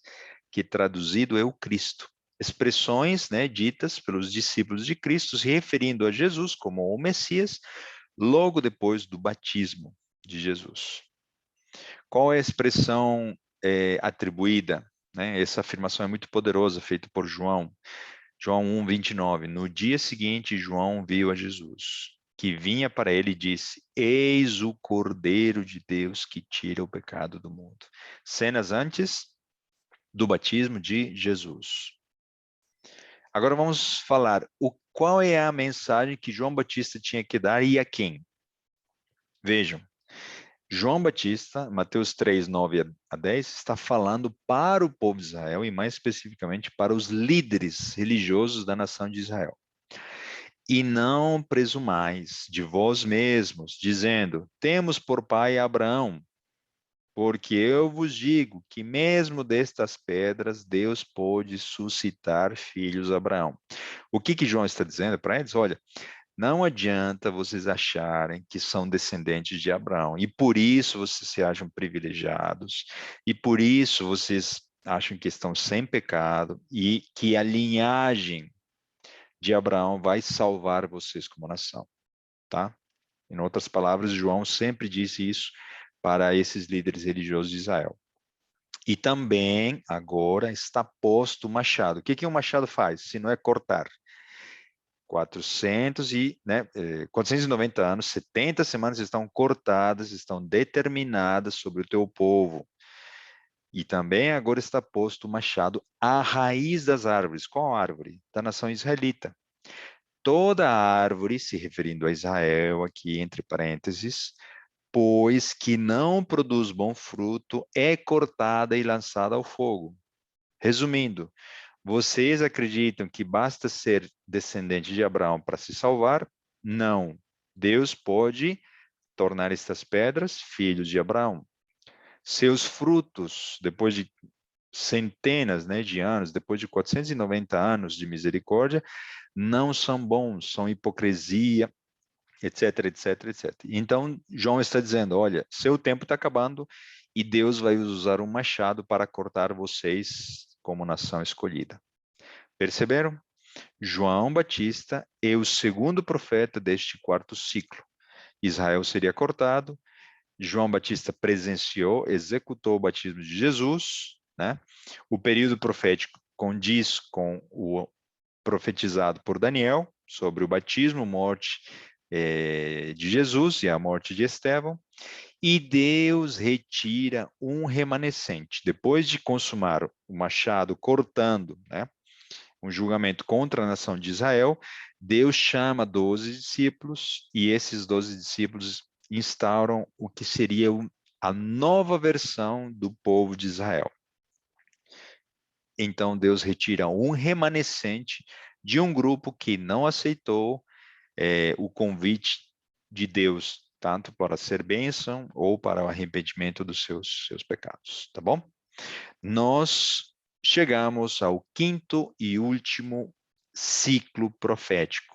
que traduzido é o Cristo. Expressões, né, ditas pelos discípulos de Cristo, se referindo a Jesus como o Messias, logo depois do batismo de Jesus. Qual é a expressão atribuída? Né? Essa afirmação é muito poderosa, feita por João. João 1, 29. No dia seguinte, João viu a Jesus, que vinha para ele e disse: Eis o Cordeiro de Deus que tira o pecado do mundo. Cenas antes do batismo de Jesus. Agora vamos falar qual é a mensagem que João Batista tinha que dar e a quem. Vejam, João Batista, Mateus 3, 9 a 10, está falando para o povo de Israel e mais especificamente para os líderes religiosos da nação de Israel. E não presumais de vós mesmos, dizendo, temos por pai Abraão, porque eu vos digo que mesmo destas pedras Deus pode suscitar filhos a Abraão. O que João está dizendo para eles? Olha, não adianta vocês acharem que são descendentes de Abraão, e por isso vocês se acham privilegiados, e por isso vocês acham que estão sem pecado, e que a linhagem de Abraão vai salvar vocês como nação, tá? Em outras palavras, João sempre disse isso para esses líderes religiosos de Israel. E também, agora, está posto o machado. O que um machado faz, se não é cortar? 490 anos, 70 semanas estão cortadas, estão determinadas sobre o teu povo. E também agora está posto o machado à raiz das árvores. Qual árvore? Da nação israelita. Toda árvore, se referindo a Israel, aqui entre parênteses, pois que não produz bom fruto, é cortada e lançada ao fogo. Resumindo, vocês acreditam que basta ser descendente de Abraão para se salvar? Não. Deus pode tornar estas pedras filhos de Abraão. Seus frutos, depois de centenas, de anos, depois de 490 anos de misericórdia, não são bons, são hipocrisia, etc, etc, etc. Então, João está dizendo, olha, seu tempo está acabando e Deus vai usar um machado para cortar vocês como nação escolhida. Perceberam? João Batista é o segundo profeta deste quarto ciclo. Israel seria cortado, João Batista presenciou, executou o batismo de Jesus, né? O período profético condiz com o profetizado por Daniel sobre o batismo, morte de Jesus e a morte de Estevão, e Deus retira um remanescente. Depois de consumar o machado cortando, né, um julgamento contra a nação de Israel, Deus chama 12 discípulos, e esses 12 discípulos instauram o que seria a nova versão do povo de Israel. Então Deus retira um remanescente de um grupo que não aceitou o convite de Deus, tanto para ser bênção ou para o arrependimento dos seus pecados, tá bom? Nós chegamos ao quinto e último ciclo profético.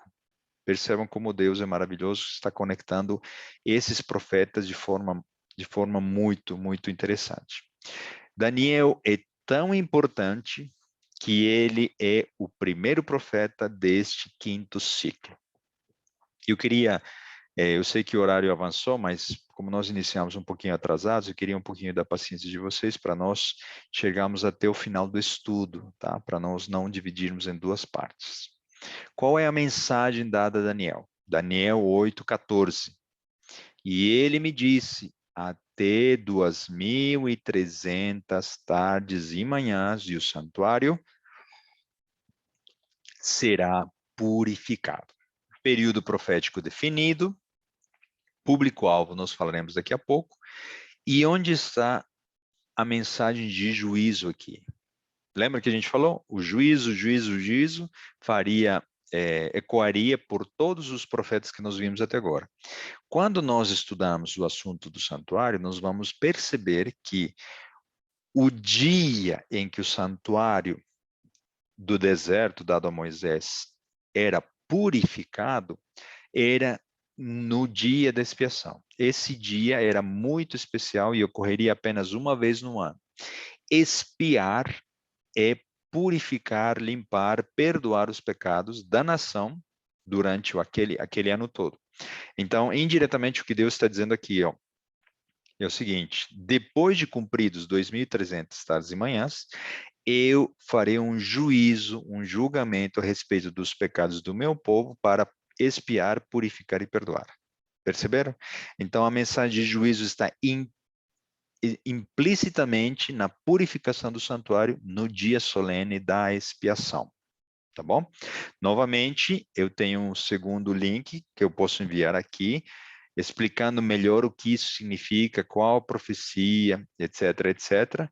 Percebam como Deus é maravilhoso, está conectando esses profetas de forma muito, muito interessante. Daniel é tão importante que ele é o primeiro profeta deste quinto ciclo. Eu sei que o horário avançou, mas como nós iniciamos um pouquinho atrasados, eu queria um pouquinho da paciência de vocês para nós chegarmos até o final do estudo, tá? Para nós não dividirmos em duas partes. Qual é a mensagem dada a Daniel? Daniel 8:14. E ele me disse, até 2.300 tardes e manhãs, e o santuário será purificado. Período profético definido, público-alvo nós falaremos daqui a pouco. E onde está a mensagem de juízo aqui? Lembra que a gente falou? O juízo ecoaria por todos os profetas que nós vimos até agora. Quando nós estudamos o assunto do santuário, nós vamos perceber que o dia em que o santuário do deserto dado a Moisés era purificado, era no dia da expiação. Esse dia era muito especial e ocorreria apenas uma vez no ano. Expiar é purificar, limpar, perdoar os pecados da nação durante aquele ano todo. Então, indiretamente, o que Deus está dizendo aqui, é o seguinte: depois de cumpridos 2.300 tardes e manhãs, eu farei um juízo, um julgamento a respeito dos pecados do meu povo para expiar, purificar e perdoar. Perceberam? Então, a mensagem de juízo está implicitamente na purificação do santuário no dia solene da expiação. Tá bom? Novamente, eu tenho um segundo link que eu posso enviar aqui, explicando melhor o que isso significa, qual a profecia, etc, etc.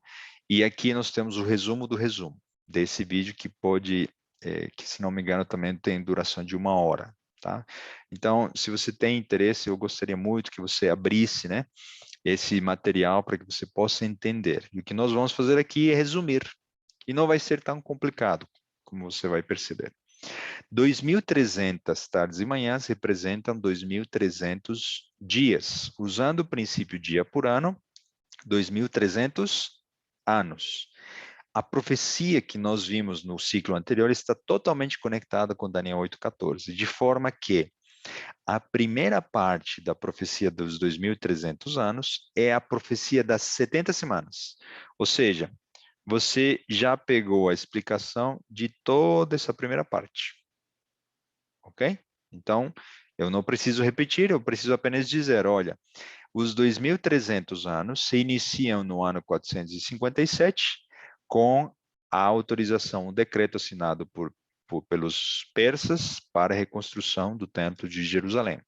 E aqui nós temos o resumo do resumo desse vídeo que pode, que se não me engano também tem duração de 1 hora, tá? Então, se você tem interesse, eu gostaria muito que você abrisse, né, esse material para que você possa entender. E o que nós vamos fazer aqui é resumir. E não vai ser tão complicado, como você vai perceber. 2.300 tardes e manhãs representam 2.300 dias. Usando o princípio dia por ano, 2.300 anos. A profecia que nós vimos no ciclo anterior está totalmente conectada com Daniel 8,14, de forma que a primeira parte da profecia dos 2.300 anos é a profecia das 70 semanas. Ou seja, você já pegou a explicação de toda essa primeira parte. Ok? Então, eu não preciso repetir, eu preciso apenas dizer, olha, os 2.300 anos se iniciam no ano 457 com a autorização, o decreto assinado pelos persas para a reconstrução do Templo de Jerusalém.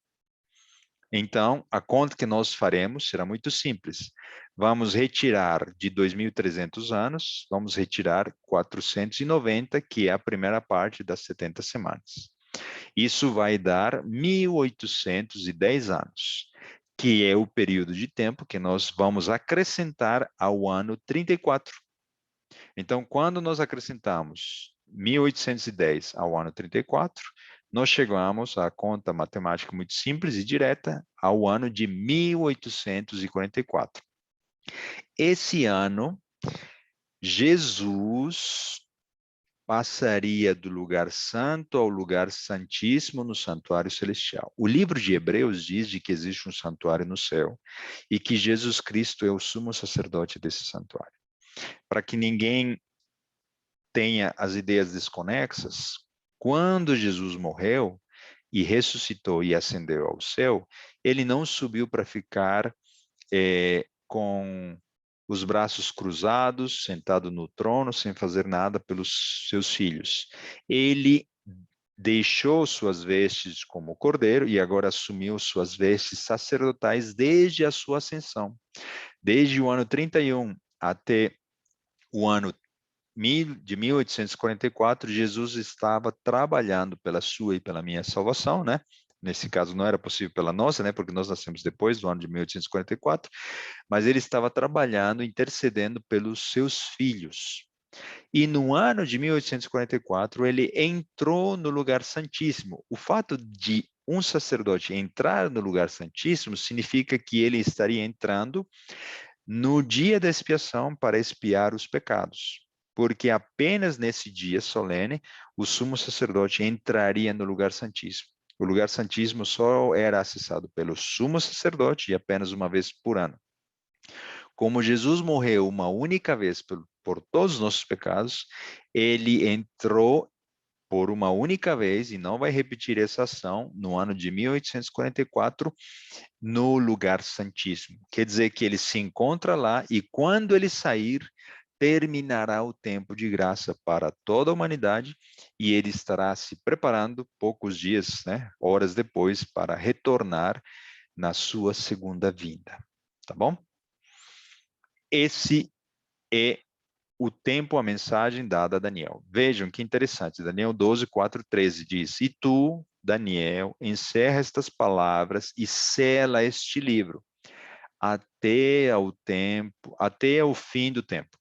Então, a conta que nós faremos será muito simples. Vamos retirar de 2.300 anos, vamos retirar 490, que é a primeira parte das 70 semanas. Isso vai dar 1.810 anos, que é o período de tempo que nós vamos acrescentar ao ano 34. Então, quando nós acrescentamos 1.810 ao ano 34, nós chegamos à conta matemática muito simples e direta ao ano de 1844. Esse ano, Jesus passaria do lugar santo ao lugar santíssimo no santuário celestial. O livro de Hebreus diz de que existe um santuário no céu e que Jesus Cristo é o sumo sacerdote desse santuário. Para que ninguém tenha as ideias desconexas, quando Jesus morreu e ressuscitou e ascendeu ao céu, ele não subiu para ficar com os braços cruzados, sentado no trono, sem fazer nada pelos seus filhos. Ele deixou suas vestes como cordeiro e agora assumiu suas vestes sacerdotais desde a sua ascensão. Desde o ano 31 até o ano de 1844, Jesus estava trabalhando pela sua e pela minha salvação, né? Nesse caso não era possível pela nossa, né? Porque nós nascemos depois do ano de 1844, mas ele estava trabalhando, intercedendo pelos seus filhos. E no ano de 1844, ele entrou no lugar santíssimo. O fato de um sacerdote entrar no lugar santíssimo significa que ele estaria entrando no dia da expiação para expiar os pecados. Porque apenas nesse dia solene, o sumo sacerdote entraria no lugar santíssimo. O lugar santíssimo só era acessado pelo sumo sacerdote e apenas uma vez por ano. Como Jesus morreu uma única vez por todos os nossos pecados, ele entrou por uma única vez e não vai repetir essa ação no ano de 1844 no lugar santíssimo. Quer dizer que ele se encontra lá e quando ele sair, terminará o tempo de graça para toda a humanidade e ele estará se preparando poucos dias, né, horas depois, para retornar na sua segunda vinda. Tá bom? Esse é o tempo, a mensagem dada a Daniel. Vejam que interessante, Daniel 12, 4, 13 diz, e tu, Daniel, encerra estas palavras e sela este livro até o fim do tempo.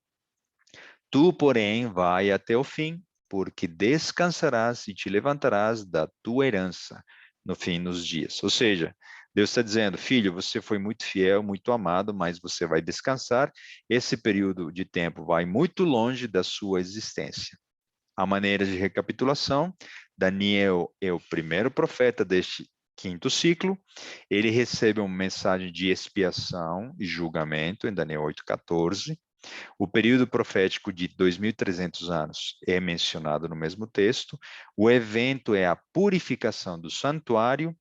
Tu, porém, vai até o fim, porque descansarás e te levantarás da tua herança no fim dos dias. Ou seja, Deus está dizendo, filho, você foi muito fiel, muito amado, mas você vai descansar. Esse período de tempo vai muito longe da sua existência. A maneira de recapitulação, Daniel é o primeiro profeta deste quinto ciclo. Ele recebe uma mensagem de expiação e julgamento em Daniel 8,14. O período profético de 2.300 anos é mencionado no mesmo texto. O evento é a purificação do santuário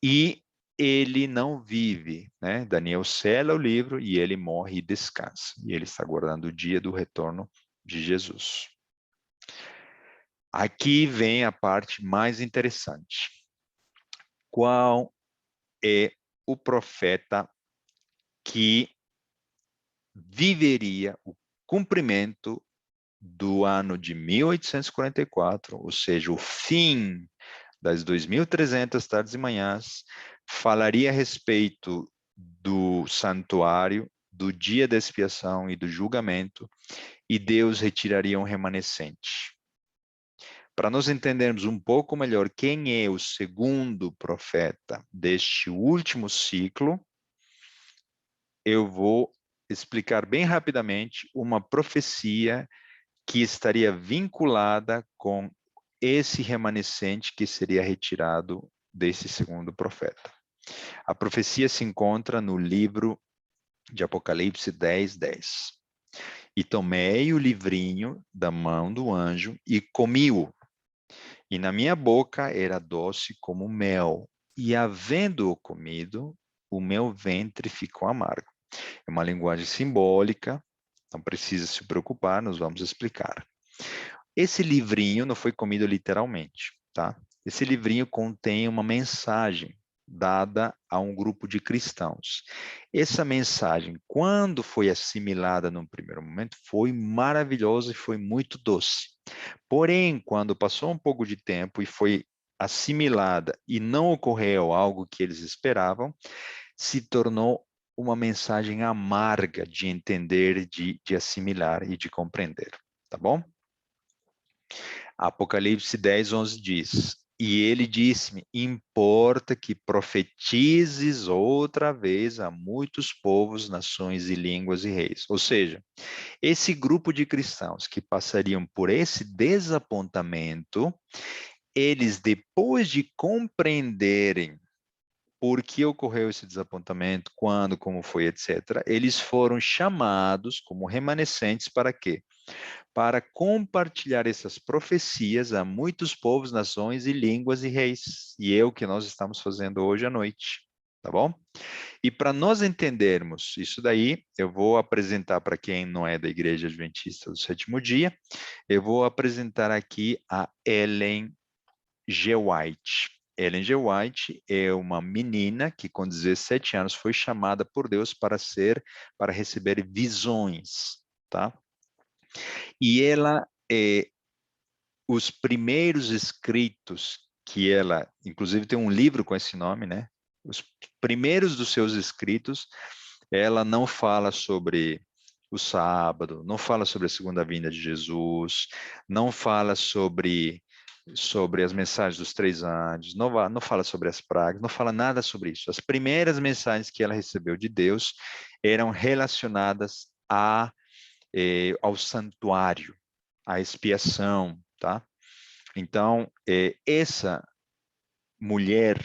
e ele não vive, né? Daniel sela o livro e ele morre e descansa. E ele está aguardando o dia do retorno de Jesus. Aqui vem a parte mais interessante. Qual é o profeta que viveria o cumprimento do ano de 1844, ou seja, o fim das 2.300 tardes e manhãs, falaria a respeito do santuário, do dia da expiação e do julgamento, e Deus retiraria um remanescente. Para nós entendermos um pouco melhor quem é o segundo profeta deste último ciclo, eu vou explicar bem rapidamente uma profecia que estaria vinculada com esse remanescente que seria retirado desse segundo profeta. A profecia se encontra no livro de Apocalipse 10, 10. E tomei o livrinho da mão do anjo e comi-o. E na minha boca era doce como mel. E havendo-o comido, o meu ventre ficou amargo. É uma linguagem simbólica, não precisa se preocupar, nós vamos explicar. Esse livrinho não foi comido literalmente, tá? Esse livrinho contém uma mensagem dada a um grupo de cristãos. Essa mensagem, quando foi assimilada num primeiro momento, foi maravilhosa e foi muito doce. Porém, quando passou um pouco de tempo e foi assimilada e não ocorreu algo que eles esperavam, se tornou uma mensagem amarga de entender, de assimilar e de compreender, tá bom? Apocalipse 10, 11 diz, e ele disse-me, importa que profetizes outra vez a muitos povos, nações e línguas e reis. Ou seja, esse grupo de cristãos que passariam por esse desapontamento, eles depois de compreenderem por que ocorreu esse desapontamento, quando, como foi, etc., eles foram chamados como remanescentes para quê? Para compartilhar essas profecias a muitos povos, nações e línguas e reis. E é o que nós estamos fazendo hoje à noite, tá bom? E para nós entendermos isso daí, eu vou apresentar para quem não é da Igreja Adventista do Sétimo Dia, eu vou apresentar aqui a Ellen G. White. Ellen G. White é uma menina que com 17 anos foi chamada por Deus para receber visões, tá? E ela, os primeiros escritos que ela, inclusive tem um livro com esse nome, né? Os primeiros dos seus escritos, ela não fala sobre o sábado, não fala sobre a segunda vinda de Jesus, não fala sobre as mensagens dos 3 anos, não fala sobre as pragas, não fala nada sobre isso. As primeiras mensagens que ela recebeu de Deus eram relacionadas ao santuário, à expiação, tá? Então, essa mulher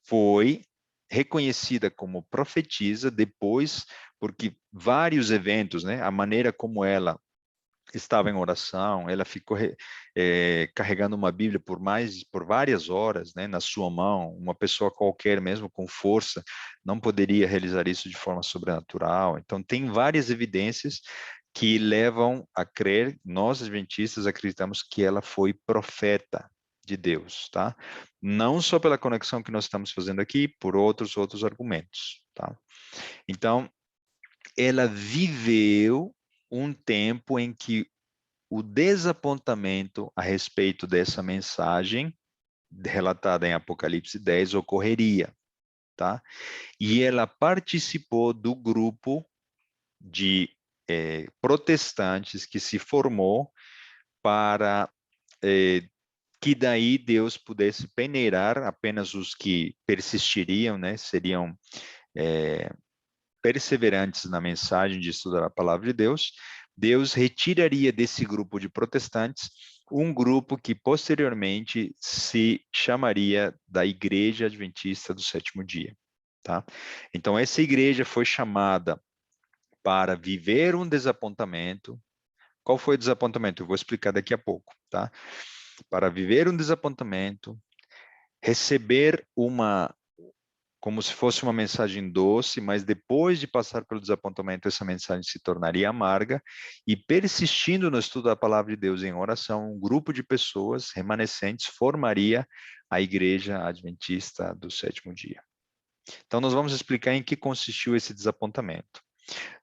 foi reconhecida como profetisa depois, porque vários eventos, né? A maneira como ela estava em oração, ela ficou carregando uma Bíblia por várias horas, né, na sua mão. Uma pessoa qualquer, mesmo com força, não poderia realizar isso de forma sobrenatural. Então, tem várias evidências que levam a crer, nós adventistas acreditamos que ela foi profeta de Deus, tá? Não só pela conexão que nós estamos fazendo aqui, por outros argumentos, tá? Então, ela viveu um tempo em que o desapontamento a respeito dessa mensagem relatada em Apocalipse 10 ocorreria, tá? E ela participou do grupo de protestantes que se formou para que daí Deus pudesse peneirar apenas os que persistiriam, né? Seriam perseverantes na mensagem de estudar a palavra de Deus. Deus retiraria desse grupo de protestantes um grupo que posteriormente se chamaria da Igreja Adventista do Sétimo Dia, tá? Então essa igreja foi chamada para viver um desapontamento. Qual foi o desapontamento? Eu vou explicar daqui a pouco, tá? Para viver um desapontamento, receber como se fosse uma mensagem doce, mas depois de passar pelo desapontamento, essa mensagem se tornaria amarga, e persistindo no estudo da palavra de Deus em oração, um grupo de pessoas remanescentes formaria a Igreja Adventista do Sétimo Dia. Então, nós vamos explicar em que consistiu esse desapontamento.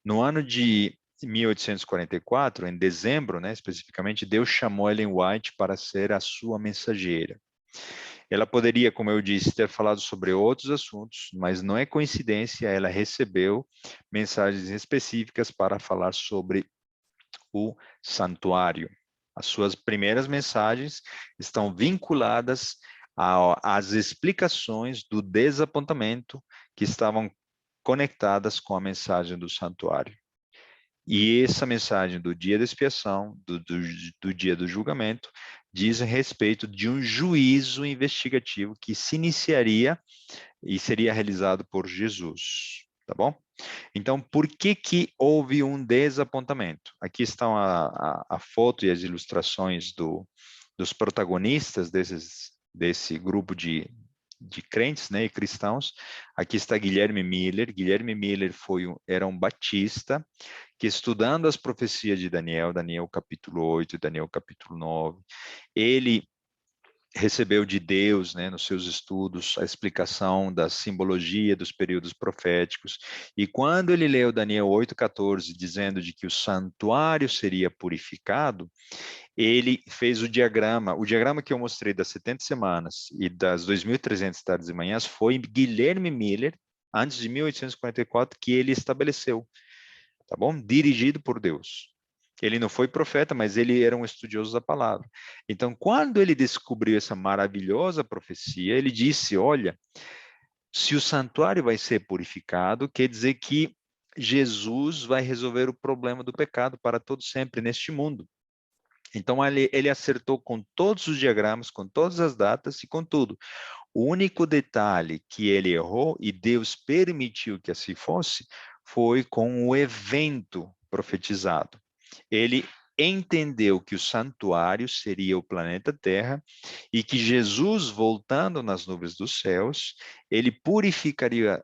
No ano de 1844, em dezembro, né, especificamente, Deus chamou Ellen White para ser a sua mensageira. Ela poderia, como eu disse, ter falado sobre outros assuntos, mas não é coincidência, ela recebeu mensagens específicas para falar sobre o santuário. As suas primeiras mensagens estão vinculadas às explicações do desapontamento que estavam conectadas com a mensagem do santuário. E essa mensagem do dia da expiação, do dia do julgamento, diz a respeito de um juízo investigativo que se iniciaria e seria realizado por Jesus, tá bom? Então, por que houve um desapontamento? Aqui estão a foto e as ilustrações dos protagonistas desse grupo de crentes, né, e cristãos. Aqui está Guilherme Miller. Guilherme Miller era um batista que, estudando as profecias de Daniel capítulo 8, Daniel capítulo 9, ele recebeu de Deus, né, nos seus estudos, a explicação da simbologia dos períodos proféticos, e quando ele leu Daniel 8,14, dizendo de que o santuário seria purificado, ele fez o diagrama que eu mostrei das 70 semanas e das 2.300 tardes e manhãs, foi Guilherme Miller, antes de 1844, que ele estabeleceu, tá bom? Dirigido por Deus. Ele não foi profeta, mas ele era um estudioso da palavra. Então, quando ele descobriu essa maravilhosa profecia, ele disse, olha, se o santuário vai ser purificado, quer dizer que Jesus vai resolver o problema do pecado para todo sempre neste mundo. Então, ele acertou com todos os diagramas, com todas as datas e com tudo. O único detalhe que ele errou, e Deus permitiu que assim fosse, foi com o evento profetizado. Ele entendeu que o santuário seria o planeta Terra e que Jesus, voltando nas nuvens dos céus, ele purificaria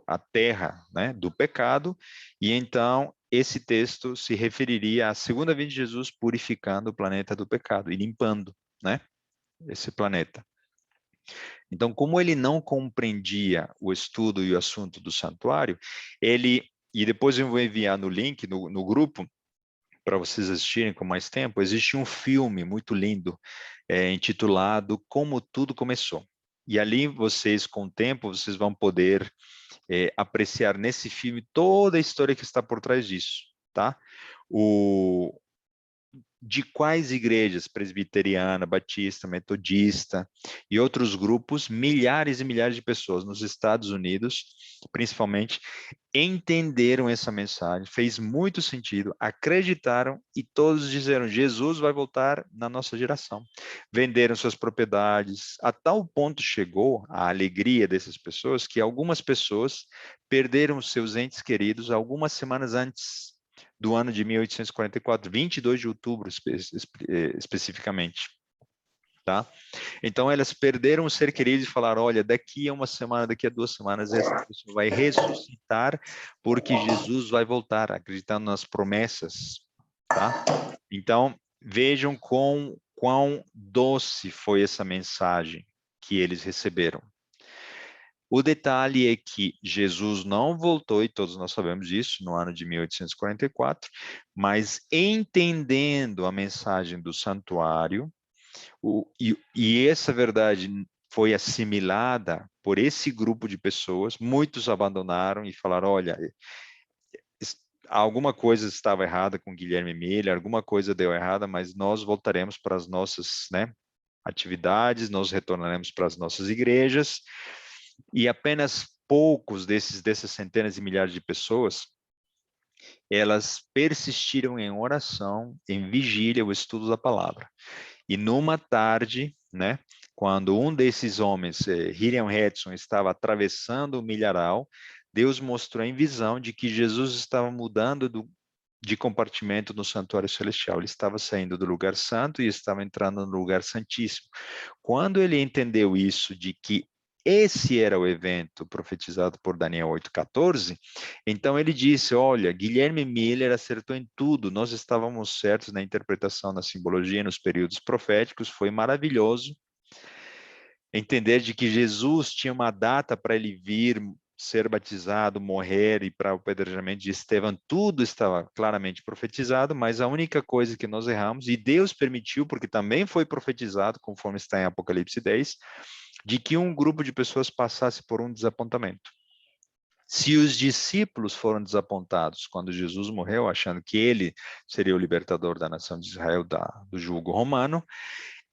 a terra, né, do pecado, e então esse texto se referiria à segunda vinda de Jesus purificando o planeta do pecado e limpando, né, esse planeta. Então, como ele não compreendia o estudo e o assunto do santuário, e depois eu vou enviar no link, no grupo, para vocês assistirem com mais tempo, existe um filme muito lindo, intitulado Como Tudo Começou. E ali vocês, com o tempo, vocês vão poder apreciar nesse filme toda a história que está por trás disso, tá? De quais igrejas, presbiteriana, batista, metodista e outros grupos, milhares e milhares de pessoas nos Estados Unidos, principalmente, entenderam essa mensagem, fez muito sentido, acreditaram e todos disseram, Jesus vai voltar na nossa geração. Venderam suas propriedades, a tal ponto chegou a alegria dessas pessoas que algumas pessoas perderam seus entes queridos algumas semanas antes do ano de 1844, 22 de outubro especificamente, tá? Então elas perderam o ser querido e falaram, olha, daqui a uma semana, daqui a 2 semanas, essa pessoa vai ressuscitar porque Jesus vai voltar, acreditando nas promessas, tá? Então, vejam quão doce foi essa mensagem que eles receberam. O detalhe é que Jesus não voltou, e todos nós sabemos disso, no ano de 1844, mas entendendo a mensagem do santuário, e essa verdade foi assimilada por esse grupo de pessoas, muitos abandonaram e falaram, olha, alguma coisa estava errada com Guilherme Miller, alguma coisa deu errada, mas nós voltaremos para as nossas, né, atividades, nós retornaremos para as nossas igrejas, e apenas poucos dessas centenas de milhares de pessoas, elas persistiram em oração, em vigília, o estudo da palavra. E numa tarde, né, quando um desses homens, Hiriam Edson, estava atravessando o milharal, Deus mostrou em visão de que Jesus estava mudando de compartimento no santuário celestial. Ele estava saindo do lugar santo e estava entrando no lugar santíssimo. Quando ele entendeu isso, de que esse era o evento profetizado por Daniel 8,14, então ele disse, olha, Guilherme Miller acertou em tudo, nós estávamos certos na interpretação, na simbologia, nos períodos proféticos, foi maravilhoso entender de que Jesus tinha uma data para ele vir, ser batizado, morrer e para o apedrejamento de Estevão, tudo estava claramente profetizado, mas a única coisa que nós erramos, e Deus permitiu, porque também foi profetizado, conforme está em Apocalipse 10, de que um grupo de pessoas passasse por um desapontamento. Se os discípulos foram desapontados quando Jesus morreu, achando que ele seria o libertador da nação de Israel do jugo romano,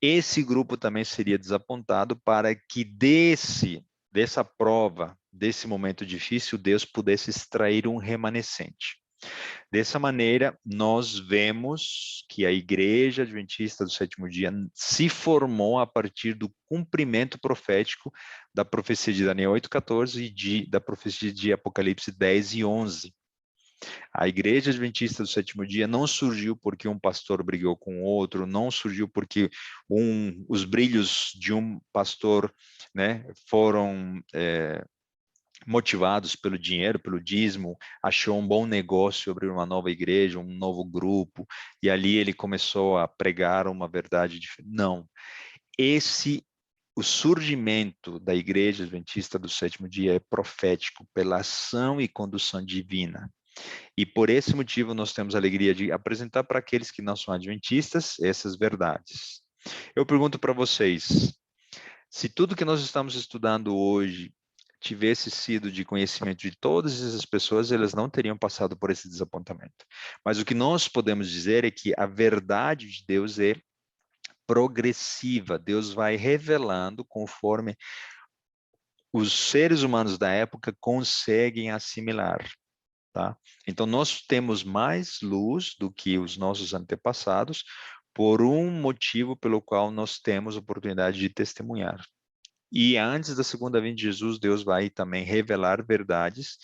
esse grupo também seria desapontado para que dessa prova, desse momento difícil, Deus pudesse extrair um remanescente. Dessa maneira, nós vemos que a Igreja Adventista do Sétimo Dia se formou a partir do cumprimento profético da profecia de Daniel 8,14 e da profecia de Apocalipse 10 e 11. A Igreja Adventista do Sétimo Dia não surgiu porque um pastor brigou com outro, não surgiu porque os brilhos de um pastor, né, foram motivados pelo dinheiro, pelo dízimo, achou um bom negócio abrir uma nova igreja, um novo grupo, e ali ele começou a pregar uma verdade diferente. Não. O surgimento da Igreja Adventista do Sétimo Dia é profético pela ação e condução divina. E por esse motivo nós temos a alegria de apresentar para aqueles que não são adventistas essas verdades. Eu pergunto para vocês, se tudo que nós estamos estudando hoje tivesse sido de conhecimento de todas essas pessoas, elas não teriam passado por esse desapontamento. Mas o que nós podemos dizer é que a verdade de Deus é progressiva. Deus vai revelando conforme os seres humanos da época conseguem assimilar. Tá? Então, nós temos mais luz do que os nossos antepassados por um motivo pelo qual nós temos oportunidade de testemunhar. E antes da segunda vinda de Jesus, Deus vai também revelar verdades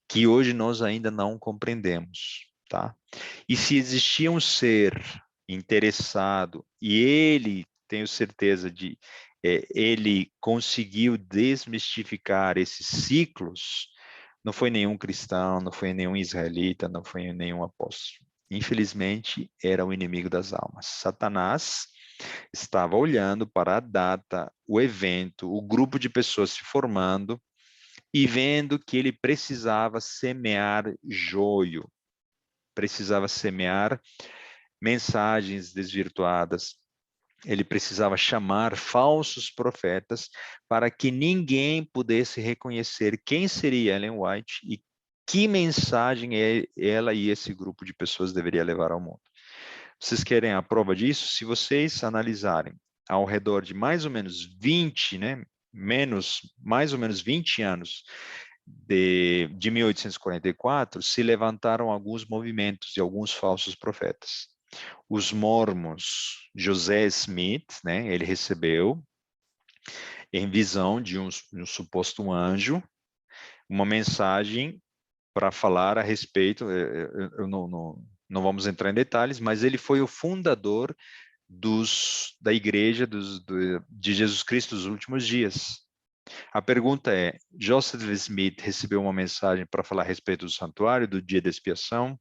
que hoje nós ainda não compreendemos. Tá? E se existia um ser interessado, e ele, tenho certeza ele conseguiu desmistificar esses ciclos, não foi nenhum cristão, não foi nenhum israelita, não foi nenhum apóstolo. Infelizmente, era o inimigo das almas. Satanás estava olhando para a data, o evento, o grupo de pessoas se formando e vendo que ele precisava semear joio, precisava semear mensagens desvirtuadas, ele precisava chamar falsos profetas para que ninguém pudesse reconhecer quem seria Ellen White e que mensagem ela e esse grupo de pessoas deveria levar ao mundo. Vocês querem a prova disso? Se vocês analisarem ao redor de mais ou menos 20, né, mais ou menos 20 anos de 1844, se levantaram alguns movimentos e alguns falsos profetas. Os mormons, José Smith, né, ele recebeu em visão de um suposto anjo uma mensagem para falar a respeito, eu não vamos entrar em detalhes, mas ele foi o fundador da igreja de Jesus Cristo dos últimos dias. A pergunta é, Joseph Smith recebeu uma mensagem para falar a respeito do santuário, do dia da expiação,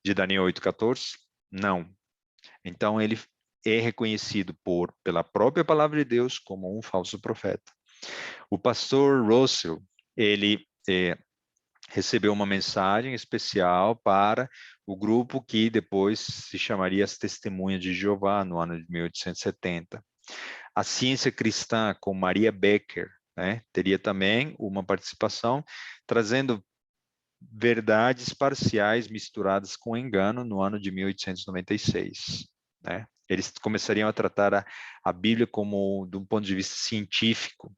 de Daniel 8,14? Não. Então, ele é reconhecido pela própria palavra de Deus como um falso profeta. O pastor Russell, ele recebeu uma mensagem especial para o grupo que depois se chamaria as Testemunhas de Jeová, no ano de 1870. A ciência cristã, com Maria Becker, né, teria também uma participação, trazendo verdades parciais misturadas com engano no ano de 1896. Né? Eles começariam a tratar a Bíblia como, de um ponto de vista científico.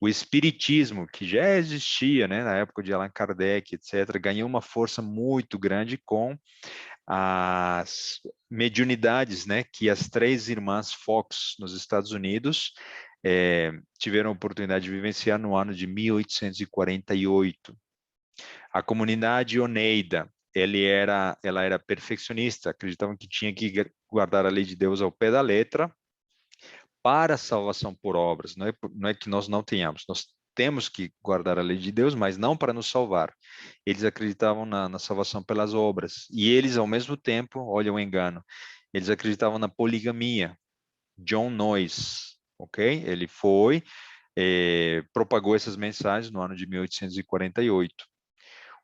O espiritismo, que já existia, né, na época de Allan Kardec, etc., ganhou uma força muito grande com as mediunidades, né, que as três irmãs Fox, nos Estados Unidos, tiveram a oportunidade de vivenciar no ano de 1848. A comunidade Oneida, ela era perfeccionista, acreditavam que tinha que guardar a lei de Deus ao pé da letra para a salvação por obras. Não é que nós não tenhamos, nós temos que guardar a lei de Deus, mas não para nos salvar. Eles acreditavam na salvação pelas obras. E eles, ao mesmo tempo, olha o engano, eles acreditavam na poligamia. John Noyes, ok? Ele propagou essas mensagens no ano de 1848.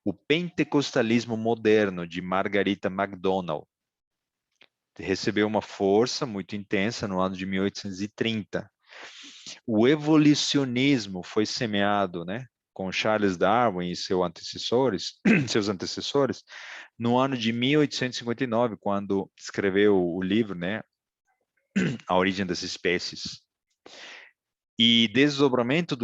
O pentecostalismo moderno de Margarita MacDonald recebeu uma força muito intensa no ano de 1830. O evolucionismo foi semeado, né, com Charles Darwin e seus antecessores, no ano de 1859, quando escreveu o livro, né, A Origem das Espécies. E desdobramento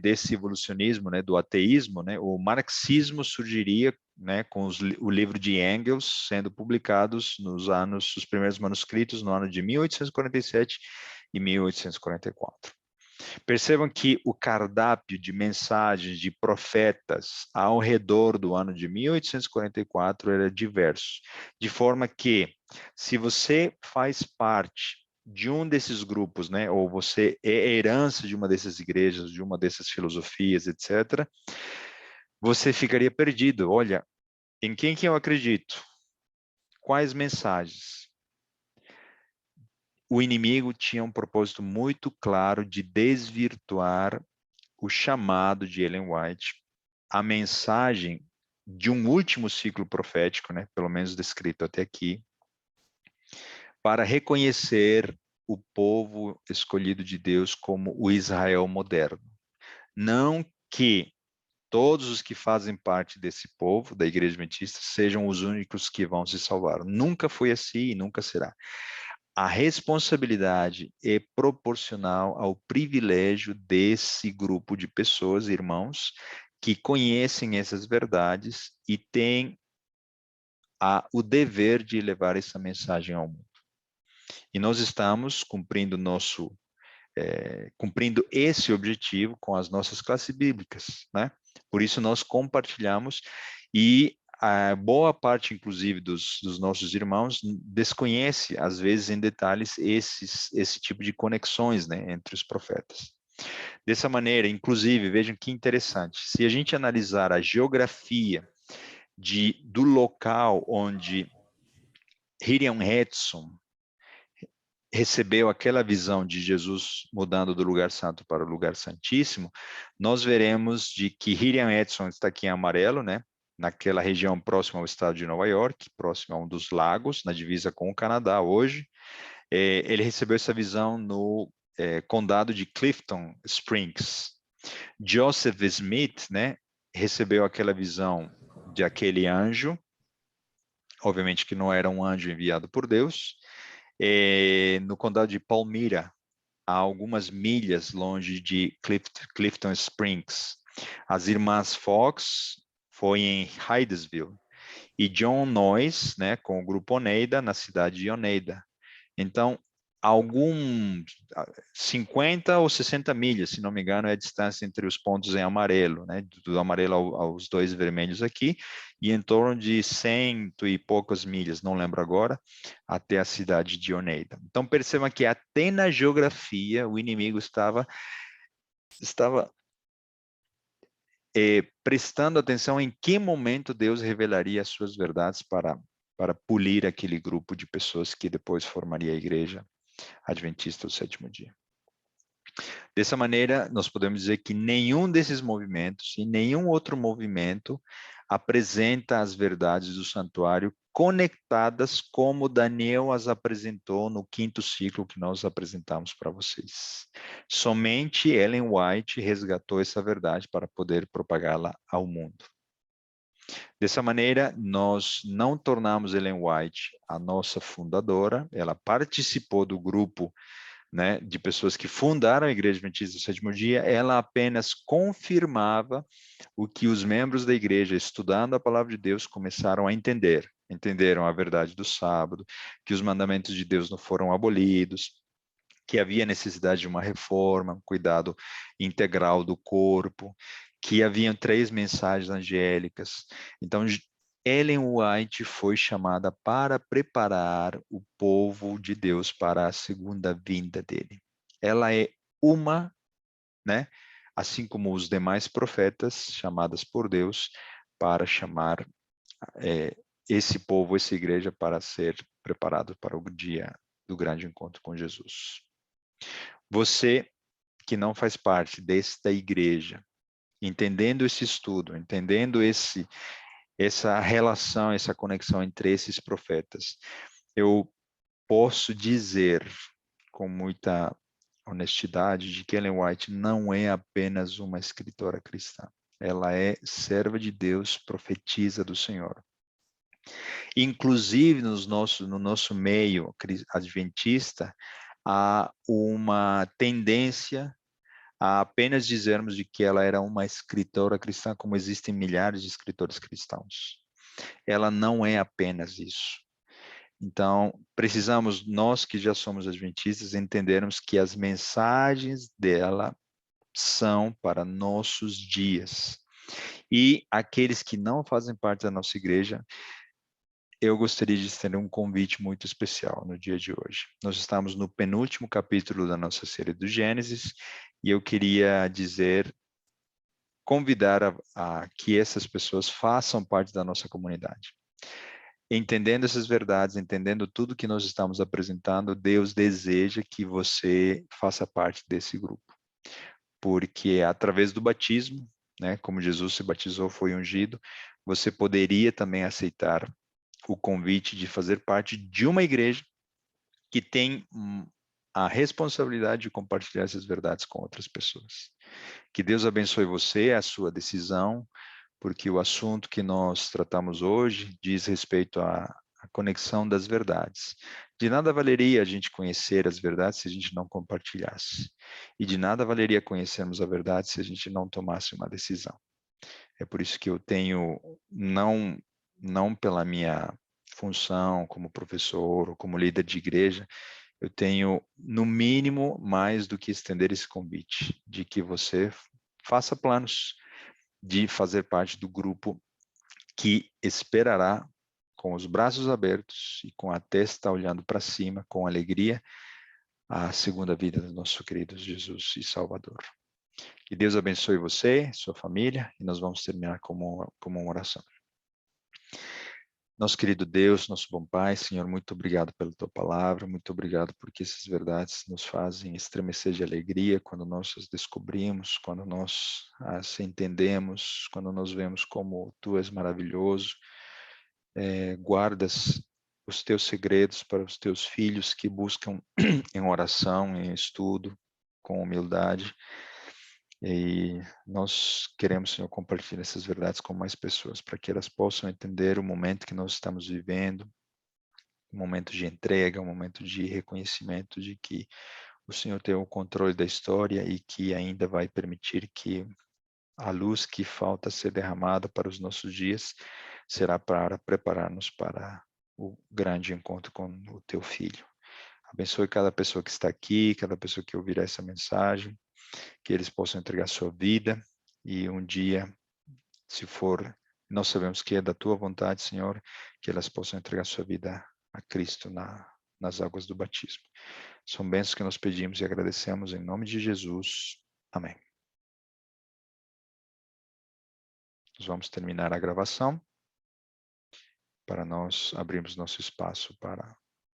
desse evolucionismo, né, do ateísmo, né, o marxismo surgiria, né, com o livro de Engels sendo publicados os primeiros manuscritos no ano de 1847 e 1844. Percebam que o cardápio de mensagens de profetas ao redor do ano de 1844 era diverso, de forma que, se você faz parte de um desses grupos, né, ou você é herança de uma dessas igrejas, de uma dessas filosofias, etc., você ficaria perdido. Olha, em quem que eu acredito? Quais mensagens? O inimigo tinha um propósito muito claro de desvirtuar o chamado de Ellen White, a mensagem de um último ciclo profético, né, pelo menos descrito até aqui, para reconhecer o povo escolhido de Deus como o Israel moderno. Não que todos os que fazem parte desse povo, da Igreja Adventista, sejam os únicos que vão se salvar. Nunca foi assim e nunca será. A responsabilidade é proporcional ao privilégio desse grupo de pessoas, irmãos, que conhecem essas verdades e têm o dever de levar essa mensagem ao mundo. E nós estamos cumprindo esse objetivo com as nossas classes bíblicas, né? Por isso nós compartilhamos e a boa parte, inclusive, dos nossos irmãos desconhece, às vezes, em detalhes, esse tipo de conexões, né, entre os profetas. Dessa maneira, inclusive, vejam que interessante, se a gente analisar a geografia do local onde Hiriam Edson recebeu aquela visão de Jesus mudando do lugar santo para o lugar santíssimo, nós veremos de que Hiriam Edson está aqui em amarelo, né? Naquela região próxima ao estado de Nova York, próximo a um dos lagos, na divisa com o Canadá hoje. Ele recebeu essa visão no condado de Clifton Springs. Joseph Smith, né, recebeu aquela visão de aquele anjo, obviamente que não era um anjo enviado por Deus, no condado de Palmyra, a algumas milhas longe de Clifton Springs. As irmãs Fox foi em Hydesville e John Noyes, né, com o grupo Oneida, na cidade de Oneida. Então, 50 ou 60 milhas, se não me engano, é a distância entre os pontos em amarelo, né, do amarelo aos dois vermelhos aqui, e em torno de 100 e poucas milhas, não lembro agora, até a cidade de Oneida. Então, percebam que até na geografia o inimigo estava prestando atenção em que momento Deus revelaria as suas verdades para polir aquele grupo de pessoas que depois formaria a igreja adventista do sétimo dia. Dessa maneira, nós podemos dizer que nenhum desses movimentos e nenhum outro movimento apresenta as verdades do santuário conectadas como Daniel as apresentou no quinto ciclo que nós apresentamos para vocês. Somente Ellen White resgatou essa verdade para poder propagá-la ao mundo. Dessa maneira, nós não tornamos Ellen White a nossa fundadora, ela participou do grupo, né, de pessoas que fundaram a Igreja Adventista do Sétimo Dia, ela apenas confirmava o que os membros da igreja, estudando a palavra de Deus, começaram a entender. Entenderam a verdade do sábado, que os mandamentos de Deus não foram abolidos, que havia necessidade de uma reforma, um cuidado integral do corpo, que haviam 3 mensagens angélicas. Então, Ellen White foi chamada para preparar o povo de Deus para a segunda vinda dele. Ela é uma, né, assim como os demais profetas chamadas por Deus para chamar esse povo, essa igreja, para ser preparado para o dia do grande encontro com Jesus. Você que não faz parte desta igreja, entendendo esse estudo, entendendo essa relação, essa conexão entre esses profetas, eu posso dizer com muita honestidade de que Ellen White não é apenas uma escritora cristã. Ela é serva de Deus, profetisa do Senhor. Inclusive, no nosso meio adventista, há uma tendência a apenas dizermos de que ela era uma escritora cristã, como existem milhares de escritores cristãos. Ela não é apenas isso. Então, precisamos, nós que já somos adventistas, entendermos que as mensagens dela são para nossos dias. E aqueles que não fazem parte da nossa igreja, eu gostaria de estender um convite muito especial no dia de hoje. Nós estamos no penúltimo capítulo da nossa série do Gênesis, e eu queria convidar a que essas pessoas façam parte da nossa comunidade. Entendendo essas verdades, entendendo tudo que nós estamos apresentando, Deus deseja que você faça parte desse grupo. Porque através do batismo, né, como Jesus se batizou, foi ungido, você poderia também aceitar o convite de fazer parte de uma igreja que tem a responsabilidade de compartilhar essas verdades com outras pessoas. Que Deus abençoe você, a sua decisão, porque o assunto que nós tratamos hoje diz respeito à conexão das verdades. De nada valeria a gente conhecer as verdades se a gente não compartilhasse. E de nada valeria conhecermos a verdade se a gente não tomasse uma decisão. É por isso que eu tenho, não pela minha função como professor ou como líder de igreja, eu tenho, no mínimo, mais do que estender esse convite, de que você faça planos de fazer parte do grupo que esperará com os braços abertos e com a testa olhando para cima, com alegria, a segunda vida do nosso querido Jesus e Salvador. Que Deus abençoe você, sua família, e nós vamos terminar como uma oração. Nosso querido Deus, nosso bom Pai, Senhor, muito obrigado pela Tua palavra, muito obrigado porque essas verdades nos fazem estremecer de alegria quando nós as descobrimos, quando nós as entendemos, quando nós vemos como Tu és maravilhoso, guardas os Teus segredos para os Teus filhos que buscam em oração, em estudo, com humildade. E nós queremos, Senhor, compartilhar essas verdades com mais pessoas, para que elas possam entender o momento que nós estamos vivendo, um momento de entrega, um momento de reconhecimento de que o Senhor tem o controle da história e que ainda vai permitir que a luz que falta ser derramada para os nossos dias será para preparar-nos para o grande encontro com o Teu Filho. Abençoe cada pessoa que está aqui, cada pessoa que ouvirá essa mensagem, que eles possam entregar sua vida e um dia, se for, nós sabemos que é da Tua vontade, Senhor, que elas possam entregar sua vida a Cristo nas águas do batismo. São bênçãos que nós pedimos e agradecemos em nome de Jesus. Amém. Nós vamos terminar a gravação para nós abrirmos nosso espaço para